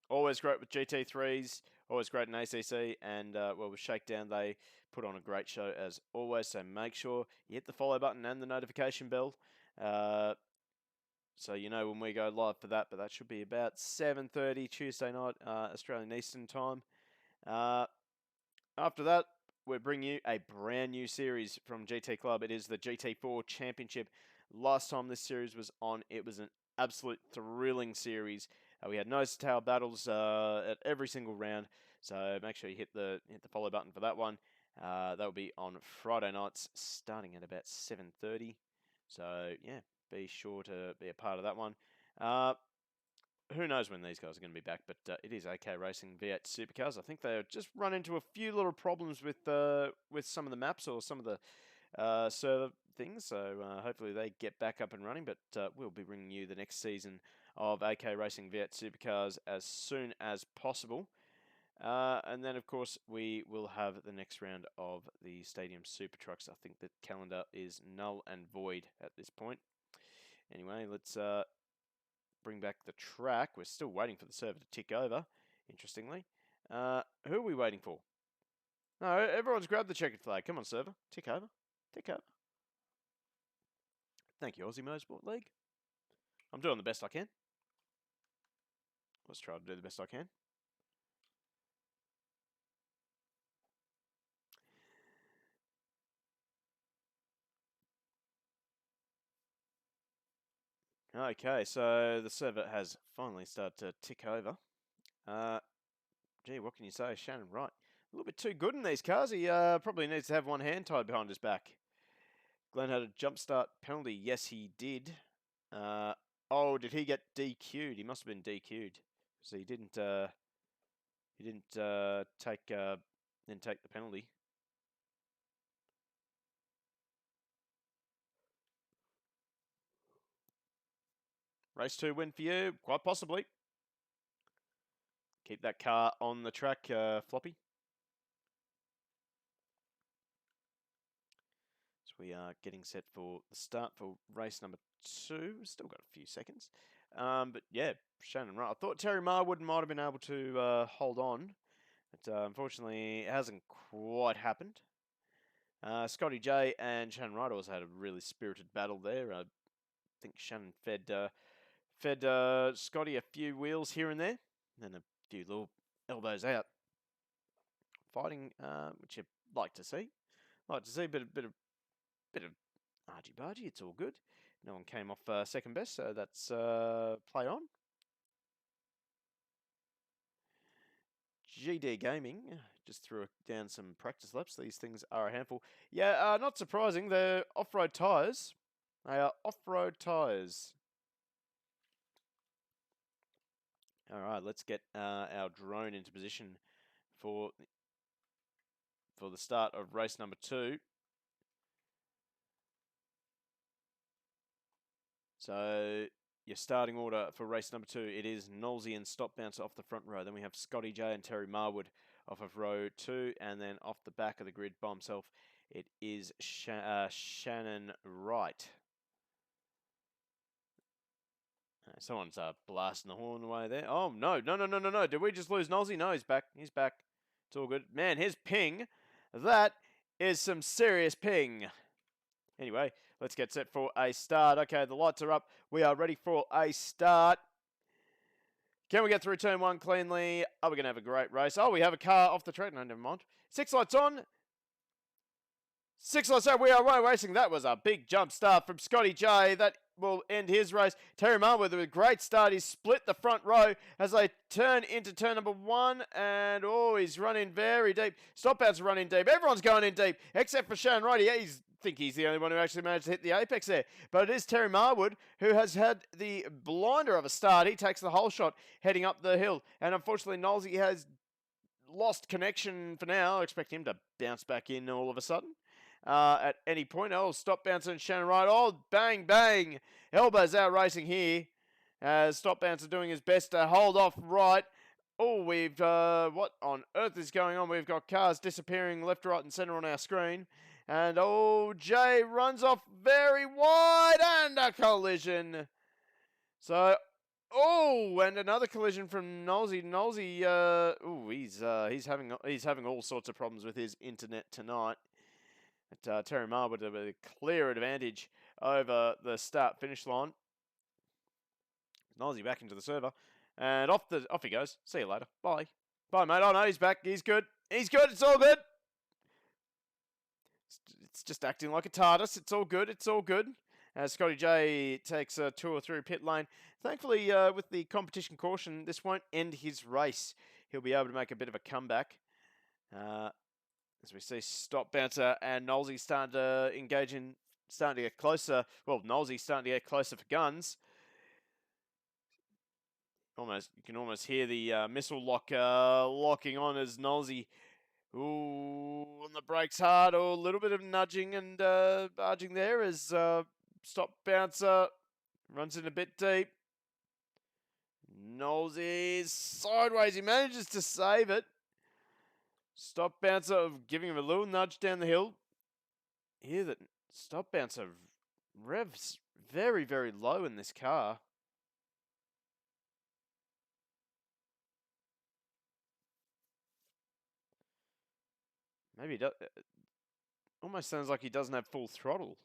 Always great with GT3s, always great in ACC, and with Shakedown, they put on a great show as always. So make sure you hit the follow button and the notification bell, so you know when we go live for that. But that should be about 7:30 Tuesday night, Australian Eastern Time. After that, we're bringing you a brand new series from GT Club. It is the GT4 Championship. Last time this series was on, it was an absolute thrilling series. We had nose-to-tail battles at every single round, so make sure you hit the follow button for that one. That will be on Friday nights, starting at about 7:30. So yeah, be sure to be a part of that one. Who knows when these guys are going to be back, but it is AK Racing V8 Supercars. I think they've just run into a few little problems with some of the maps or some of the server things, so hopefully they get back up and running, but we'll be bringing you the next season of AK Racing V8 Supercars as soon as possible. And then, of course, we will have the next round of the Stadium Super Trucks. I think the calendar is null and void at this point. Anyway, let's bring back the track. We're still waiting for the server to tick over, interestingly. Who are we waiting for? No, everyone's grabbed the checkered flag. Come on, server. Tick over. Tick over. Thank you, Aussie Motorsport League. I'm doing the best I can. Let's try to do the best I can. Okay, so the server has finally started to tick over. Gee, what can you say? Shannon Wright. A little bit too good in these cars. He probably needs to have one hand tied behind his back. Glenn had a jump start penalty. Yes, he did. Oh, did he get DQ'd? He must have been DQ'd. So he didn't take the penalty. Race 2 win for you, quite possibly. Keep that car on the track, Floppy. So we are getting set for the start for race number 2. Still got a few seconds. But yeah, Shannon Wright. I thought Terry Marwood might have been able to hold on. But unfortunately, it hasn't quite happened. Scotty J and Shannon Wright also had a really spirited battle there. I think Shannon fed Scotty a few wheels here and there, and a few little elbows out. Fighting, which you like to see. Like to see a bit of argy-bargy. It's all good. No one came off second best, so that's play on. GD Gaming just threw down some practice laps. These things are a handful. Yeah, not surprising. They're off-road tyres. They are off-road tyres. All right, let's get our drone into position for the start of race number 2. So your starting order for race number 2, it is Nolsey and Stop Bouncer off the front row. Then we have Scotty J and Terry Marwood off of row 2. And then off the back of the grid by himself, it is Shannon Wright. Someone's blasting the horn away there. Oh, no. Did we just lose Nolsey? No, he's back. He's back. It's all good. Man, his ping, that is some serious ping. Anyway, let's get set for a start. Okay, the lights are up. We are ready for a start. Can we get through turn 1 cleanly? Are we going to have a great race? Oh, we have a car off the track. No, never mind. 6 lights on. 6 lights out. We are racing. That was a big jump start from Scotty J. That will end his race. Terry Marwood with a great start. He's split the front row as they turn into turn number 1. And, oh, he's running very deep. Stop Bouncer running deep. Everyone's going in deep, except for Shannon Wright. I think he's the only one who actually managed to hit the apex there. But it is Terry Marwood who has had the blinder of a start. He takes the whole shot heading up the hill. And unfortunately, Nolsey has lost connection for now. I expect him to bounce back in all of a sudden. At any point. Oh, Stop Bouncer and Shannon Wright. Oh, bang, bang. Elbows out racing here. Stop Bouncer doing his best to hold off Wright. Oh, we've, what on earth is going on? We've got cars disappearing left, right, and centre on our screen. And, oh, Jay runs off very wide and a collision. So, oh, and another collision from Nolsey. Nolsey, oh, he's having all sorts of problems with his internet tonight. But Terry Marwood with a clear advantage over the start-finish line. Nolsey back into the server. And off he goes. See you later. Bye. Bye, mate. Oh, no, he's back. He's good. He's good. It's all good. It's just acting like a TARDIS. It's all good. It's all good. As Scotty J takes a tour through pit lane. Thankfully, with the competition caution, this won't end his race. He'll be able to make a bit of a comeback. As we see Stop Bouncer and Nolsey starting to engage in, starting to get closer. Well, Nolsey's starting to get closer for guns. You can almost hear the missile lock locking on as Nolsey, ooh, on the brakes hard. Oh, a little bit of nudging and barging there as Stop Bouncer runs in a bit deep. Nolsey sideways. He manages to save it. Stop Bouncer giving him a little nudge down the hill. Hear that Stop Bouncer revs very, very low in this car. Maybe he does. Almost sounds like he doesn't have full throttle.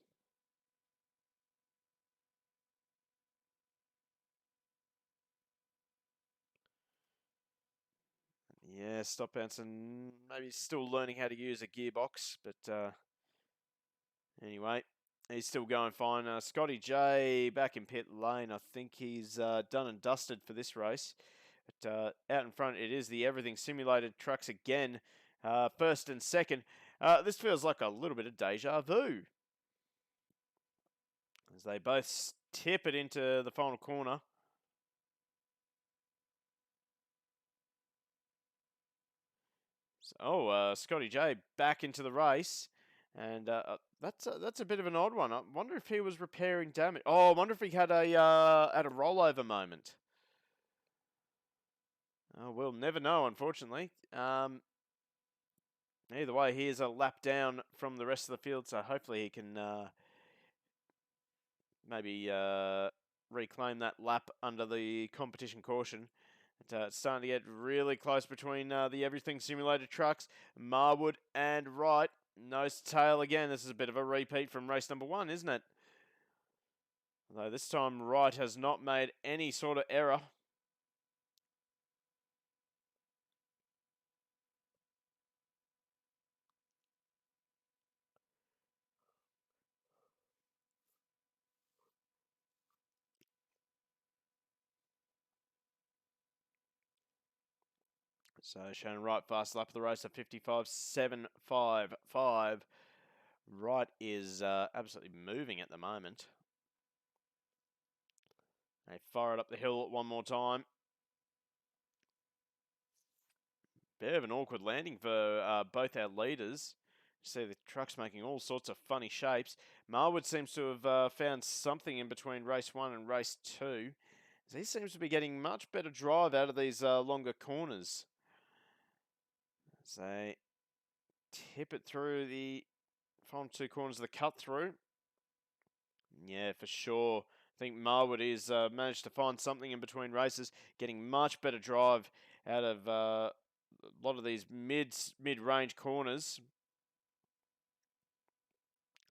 Yeah, Stop Bouncer maybe still learning how to use a gearbox, but anyway, he's still going fine. Scotty J back in pit lane. I think he's done and dusted for this race. But out in front, it is the Everything Simulated trucks again, first and second. This feels like a little bit of deja vu, as they both tip it into the final corner. So, Scotty J back into the race, and that's a bit of an odd one. I wonder if he was repairing damage. Oh, I wonder if he had a rollover moment. Oh, we'll never know, unfortunately. Either way, he is a lap down from the rest of the field, so hopefully he can maybe reclaim that lap under the competition caution. It's starting to get really close between the Everything Simulator trucks, Marwood and Wright. Nose to tail again. This is a bit of a repeat from race number 1, isn't it? Although this time Wright has not made any sort of error. So Shannon Wright fast lap of the race at 55.755. Wright is absolutely moving at the moment. They fire it up the hill one more time. Bit of an awkward landing for both our leaders. You see the truck's making all sorts of funny shapes. Marwood seems to have found something in between race 1 and race 2. He seems to be getting much better drive out of these longer corners. So they tip it through the final 2 corners of the cut through. Yeah, for sure. I think Marwood is managed to find something in between races, getting much better drive out of a lot of these mid-range corners.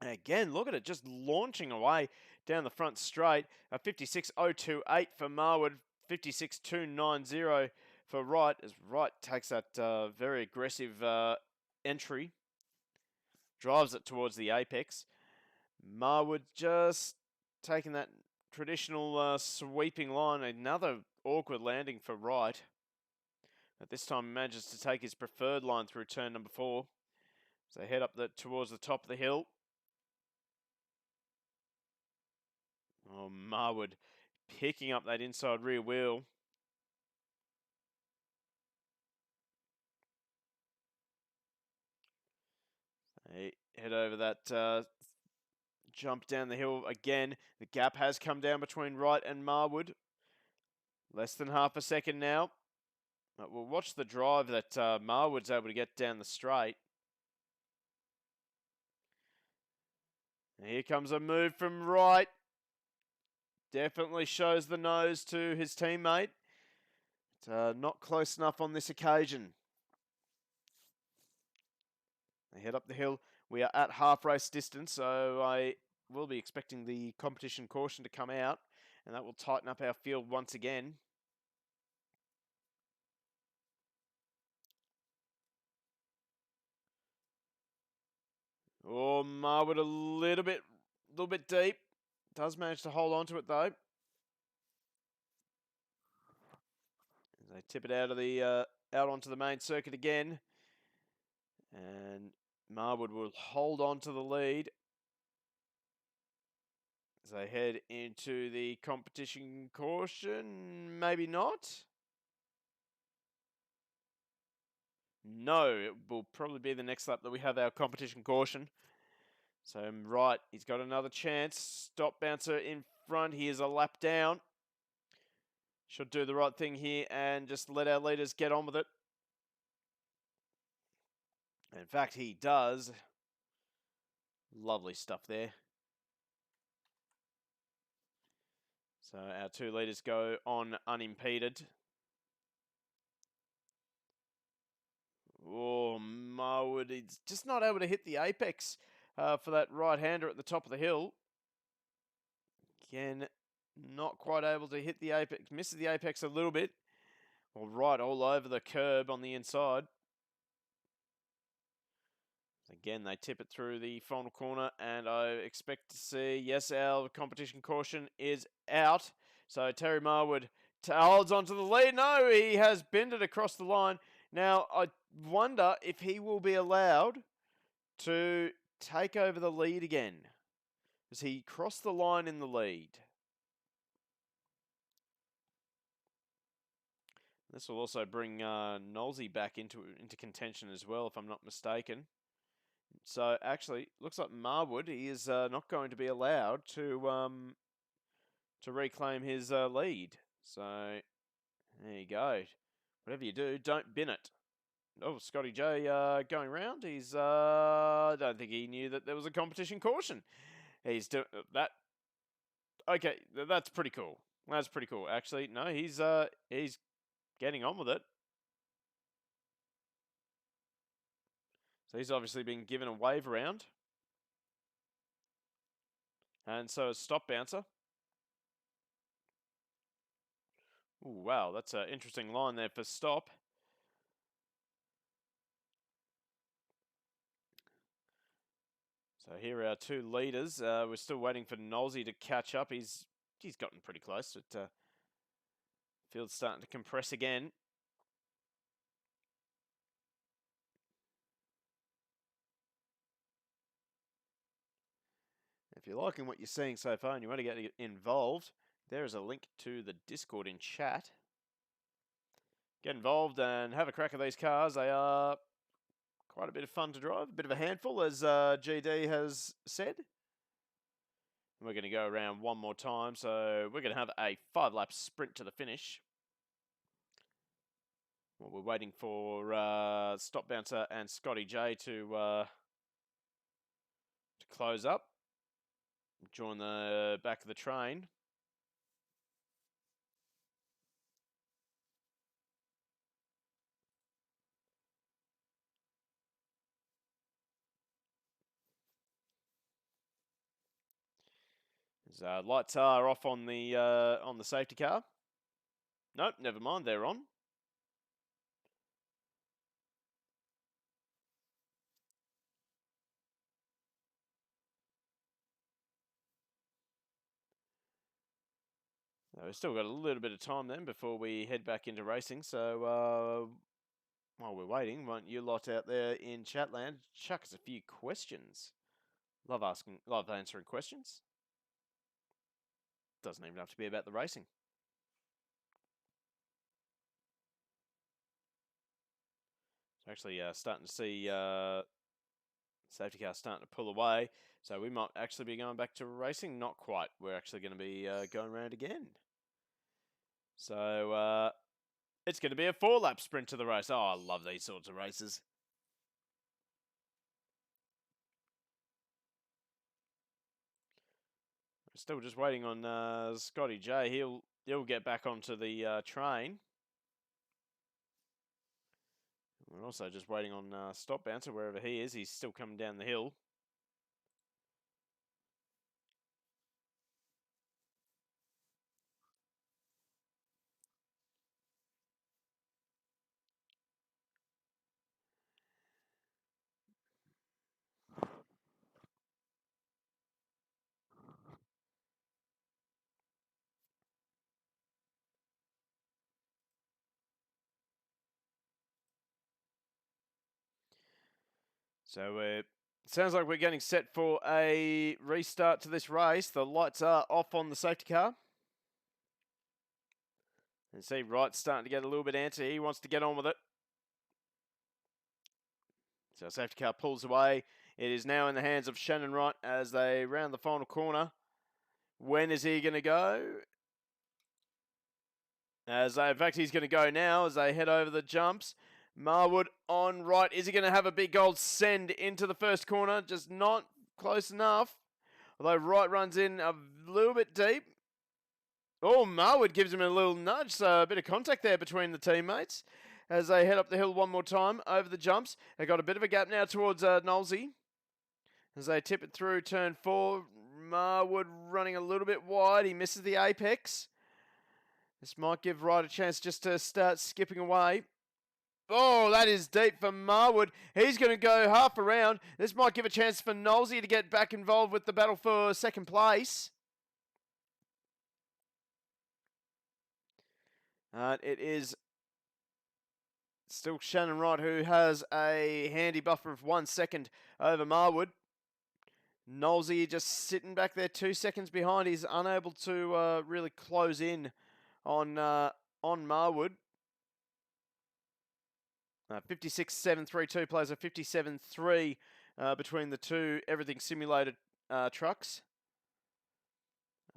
And again, look at it, just launching away down the front straight. 56.028 for Marwood, 56.290 for Wright, as Wright takes that very aggressive entry, drives it towards the apex. Marwood just taking that traditional sweeping line. Another awkward landing for Wright. But this time manages to take his preferred line through turn number 4. So they head up towards the top of the hill. Oh, Marwood picking up that inside rear wheel. They head over that jump down the hill again. The gap has come down between Wright and Marwood. Less than half a second now. But we'll watch the drive that Marwood's able to get down the straight. And here comes a move from Wright. Definitely shows the nose to his teammate. It's not close enough on this occasion. They head up the hill. We are at half race distance, so I will be expecting the competition caution to come out, and that will tighten up our field once again. Oh, Marwood a little bit deep. Does manage to hold on to it though. As they tip it out of the out onto the main circuit again, and Marwood will hold on to the lead as they head into the competition caution. Maybe not. No, it will probably be the next lap that we have our competition caution. So Wright, he's got another chance. Stop bouncer in front. He is a lap down. Should do the right thing here and just let our leaders get on with it. In fact, he does. Lovely stuff there. So our 2 leaders go on unimpeded. Oh, Marwood, he's just not able to hit the apex for that right-hander at the top of the hill. Again, not quite able to hit the apex. Misses the apex a little bit. Well, right all over the curb on the inside. Again, they tip it through the final corner, and I expect to see, yes, our competition caution is out. So Terry Marwood holds on to the lead. No, he has bended across the line. Now, I wonder if he will be allowed to take over the lead again, as he crossed the line in the lead. This will also bring Nolsey back into contention as well, if I'm not mistaken. So actually, looks like Marwood, he is not going to be allowed to reclaim his lead. So there you go. Whatever you do, don't bin it. Oh, Scotty J going round. He's I don't think he knew that there was a competition caution. He's doing that. Okay, that's pretty cool. That's pretty cool. Actually, no, he's getting on with it. So he's obviously been given a wave around. And so a stop bouncer. Ooh, wow, that's an interesting line there for stop. So here are our two leaders. We're still waiting for Nolsey to catch up. He's gotten pretty close, but field's starting to compress again. If you're liking what you're seeing so far and you want to get involved, there is a link to the Discord in chat. Get involved and have a crack at these cars. They are quite a bit of fun to drive, a bit of a handful, as GD has said. We're going to go around one more time, so we're going to have a 5-lap sprint to the finish. Well, we're waiting for Stop Bouncer and Scotty J to close up, join the back of the train. Lights are off on the safety car. Nope, never mind, they're on. We've still got a little bit of time then before we head back into racing. So while we're waiting, won't you lot out there in Chatland chuck us a few questions? Love answering questions. Doesn't even have to be about the racing. So actually starting to see safety car starting to pull away. So we might actually be going back to racing. Not quite. We're actually going to be going around again. So it's going to be a 4-lap sprint to the race. Oh, I love these sorts of races. We're still just waiting on Scotty J. He'll get back onto the train. We're also just waiting on Stop Bouncer, wherever he is. He's still coming down the hill. So it sounds like we're getting set for a restart to this race. The lights are off on the safety car. And see, Wright's starting to get a little bit antsy. He wants to get on with it. So safety car pulls away. It is now in the hands of Shannon Wright as they round the final corner. When is he going to go? In fact, he's going to go now as they head over the jumps. Marwood on right. Is he going to have a big old send into the first corner? Just not close enough. Although Wright runs in a little bit deep. Oh, Marwood gives him a little nudge. So a bit of contact there between the teammates as they head up the hill one more time over the jumps. They got a bit of a gap now towards Nolsey as they tip it through turn 4. Marwood running a little bit wide. He misses the apex. This might give Wright a chance just to start skipping away. Oh, that is deep for Marwood. He's going to go half around. This might give a chance for Nolsey to get back involved with the battle for second place. It is still Shannon Wright who has a handy buffer of 1 second over Marwood. Nolsey just sitting back there 2 seconds behind. He's unable to really close in on Marwood. 56.732 plays a 57.3 between the two everything simulated trucks.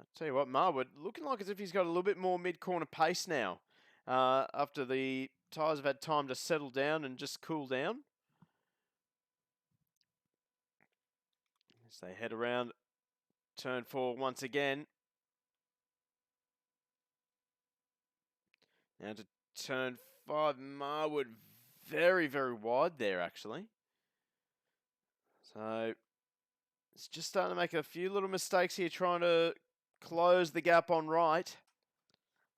I'll tell you what, Marwood looking like as if he's got a little bit more mid-corner pace now after the tyres have had time to settle down and just cool down. As they head around turn 4 once again. Now to turn 5, Marwood very, very wide there actually. So it's just starting to make a few little mistakes here trying to close the gap on right.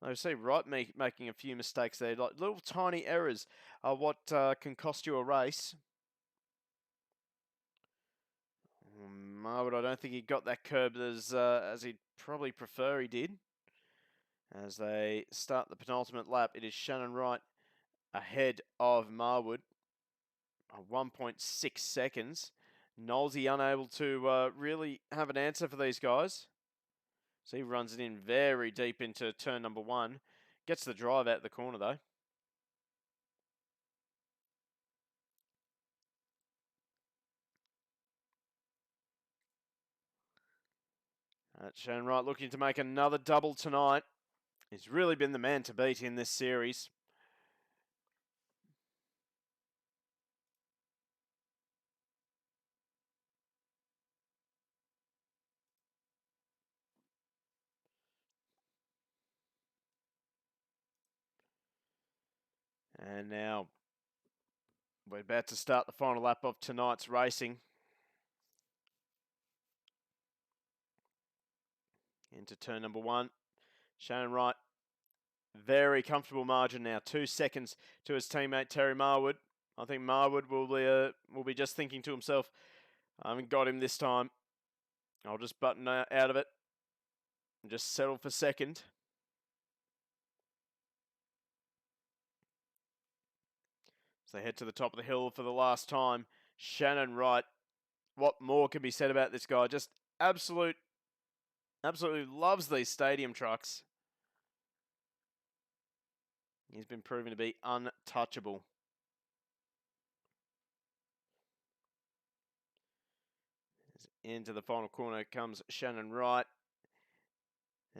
I see Wright making a few mistakes there. Like little tiny errors are what can cost you a race. Marwood, I don't think he got that curb as he'd probably prefer he did. As they start the penultimate lap, it is Shannon Wright ahead of Marwood. 1.6 seconds. Knowlesy unable to really have an answer for these guys. So he runs it in very deep into turn number 1. Gets the drive out the corner though. Shannon Wright looking to make another double tonight. He's really been the man to beat in this series. And now we're about to start the final lap of tonight's racing. Into turn number 1. Shannon Wright, very comfortable margin now. 2 seconds to his teammate Terry Marwood. I think Marwood will be just thinking to himself, I haven't got him this time. I'll just button out of it and just settle for second. So they head to the top of the hill for the last time. Shannon Wright, what more can be said about this guy? Just absolutely loves these stadium trucks. He's been proven to be untouchable. Into the final corner comes Shannon Wright.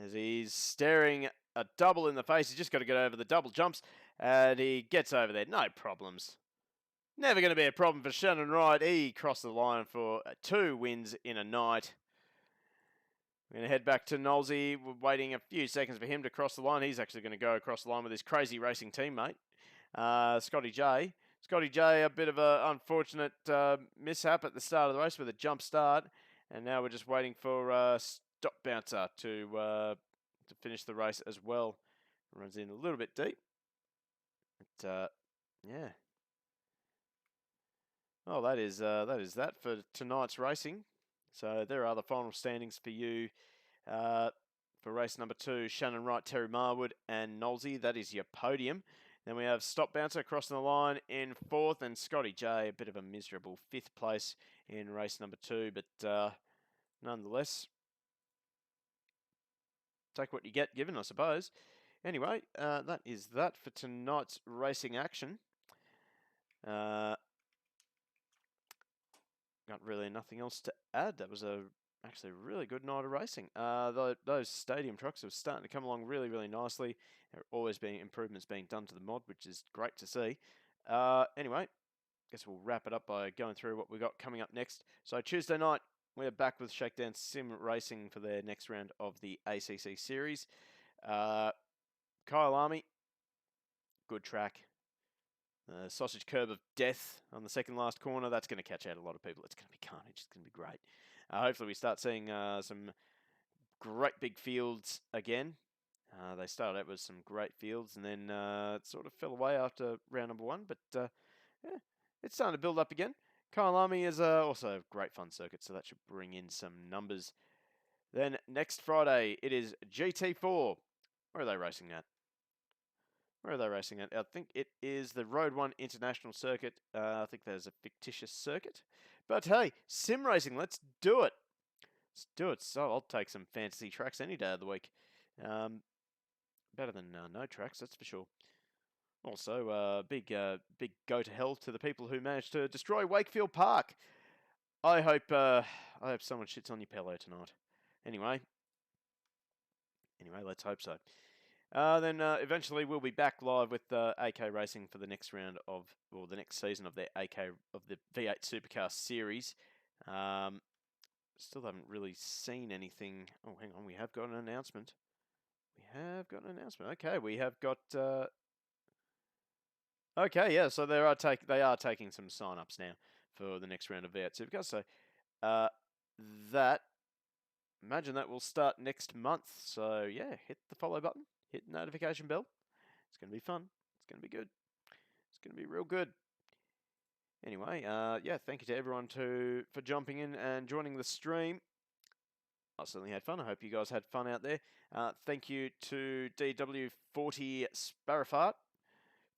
As he's staring a double in the face. He's just got to get over the double jumps. And he gets over there. No problems. Never going to be a problem for Shannon Wright. He crossed the line for 2 wins in a night. We're going to head back to Knowlesy. We're waiting a few seconds for him to cross the line. He's actually going to go across the line with his crazy racing teammate, Scotty J. Scotty J, a bit of an unfortunate mishap at the start of the race with a jump start. And now we're just waiting for Stop Bouncer to finish the race as well. Runs in a little bit deep. But, yeah. Well, that is that for tonight's racing. So there are the final standings for you for race number 2. Shannon Wright, Terry Marwood and Knowlesy. That is your podium. Then we have Stop Bouncer crossing the line in 4th and Scotty J, a bit of a miserable 5th place in race number 2. But nonetheless, take what you get given, I suppose. Anyway, that is that for tonight's racing action. Got really nothing else to add. That was actually a really good night of racing. Those stadium trucks are starting to come along really, really nicely. There are always being improvements being done to the mod, which is great to see. Anyway, guess we'll wrap it up by going through what we've got coming up next. So Tuesday night, we're back with Shakedown Sim Racing for their next round of the ACC Series. Kyle Army, good track. Sausage curb of death on the second last corner. That's going to catch out a lot of people. It's going to be carnage. It's going to be great. Hopefully we start seeing some great big fields again. They started out with some great fields and then it sort of fell away after round number 1. But yeah, it's starting to build up again. Kyle Army is also a great fun circuit, so that should bring in some numbers. Then next Friday, it is GT4. Where are they racing at? Where are they racing at? I think it is the Road 1 International Circuit. I think there's a fictitious circuit. But hey, sim racing, let's do it. Let's do it. So I'll take some fantasy tracks any day of the week. Better than no tracks, that's for sure. Also, big go to hell to the people who managed to destroy Wakefield Park. I hope someone shits on your pillow tonight. Anyway, let's hope so. Then eventually we'll be back live with AK Racing for the next round of, or the next season of the V8 Supercar Series. Still haven't really seen anything. Oh, hang on, we have got an announcement. Okay, we have got. Okay, yeah. So they are taking some sign-ups now for the next round of V8 Supercar. So imagine that will start next month. So yeah, hit the follow button, hit the notification bell. It's going to be fun. It's going to be good. It's going to be real good. Anyway, yeah, thank you to everyone for jumping in and joining the stream. I certainly had fun. I hope you guys had fun out there. Thank you to DW40 Sparrowfart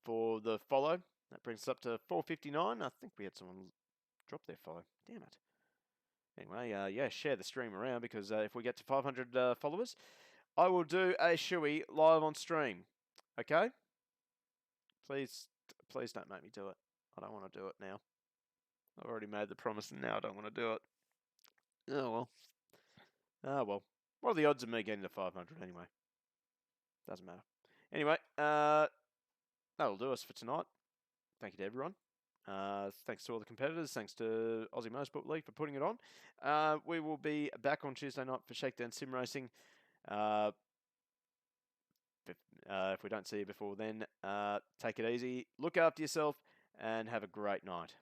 for the follow. That brings us up to 459. I think we had someone drop their follow. Damn it. Anyway, yeah, share the stream around because if we get to 500 followers, I will do a shoey live on stream. Okay? Please don't make me do it. I don't want to do it now. I've already made the promise and now I don't want to do it. Oh well. What are the odds of me getting to 500 anyway? Doesn't matter. Anyway, that'll do us for tonight. Thank you to everyone. Thanks to all the competitors. Thanks to Aussie Motorsport League for putting it on. We will be back on Tuesday night for Shakedown Sim Racing. If we don't see you before then, take it easy, look after yourself, and have a great night.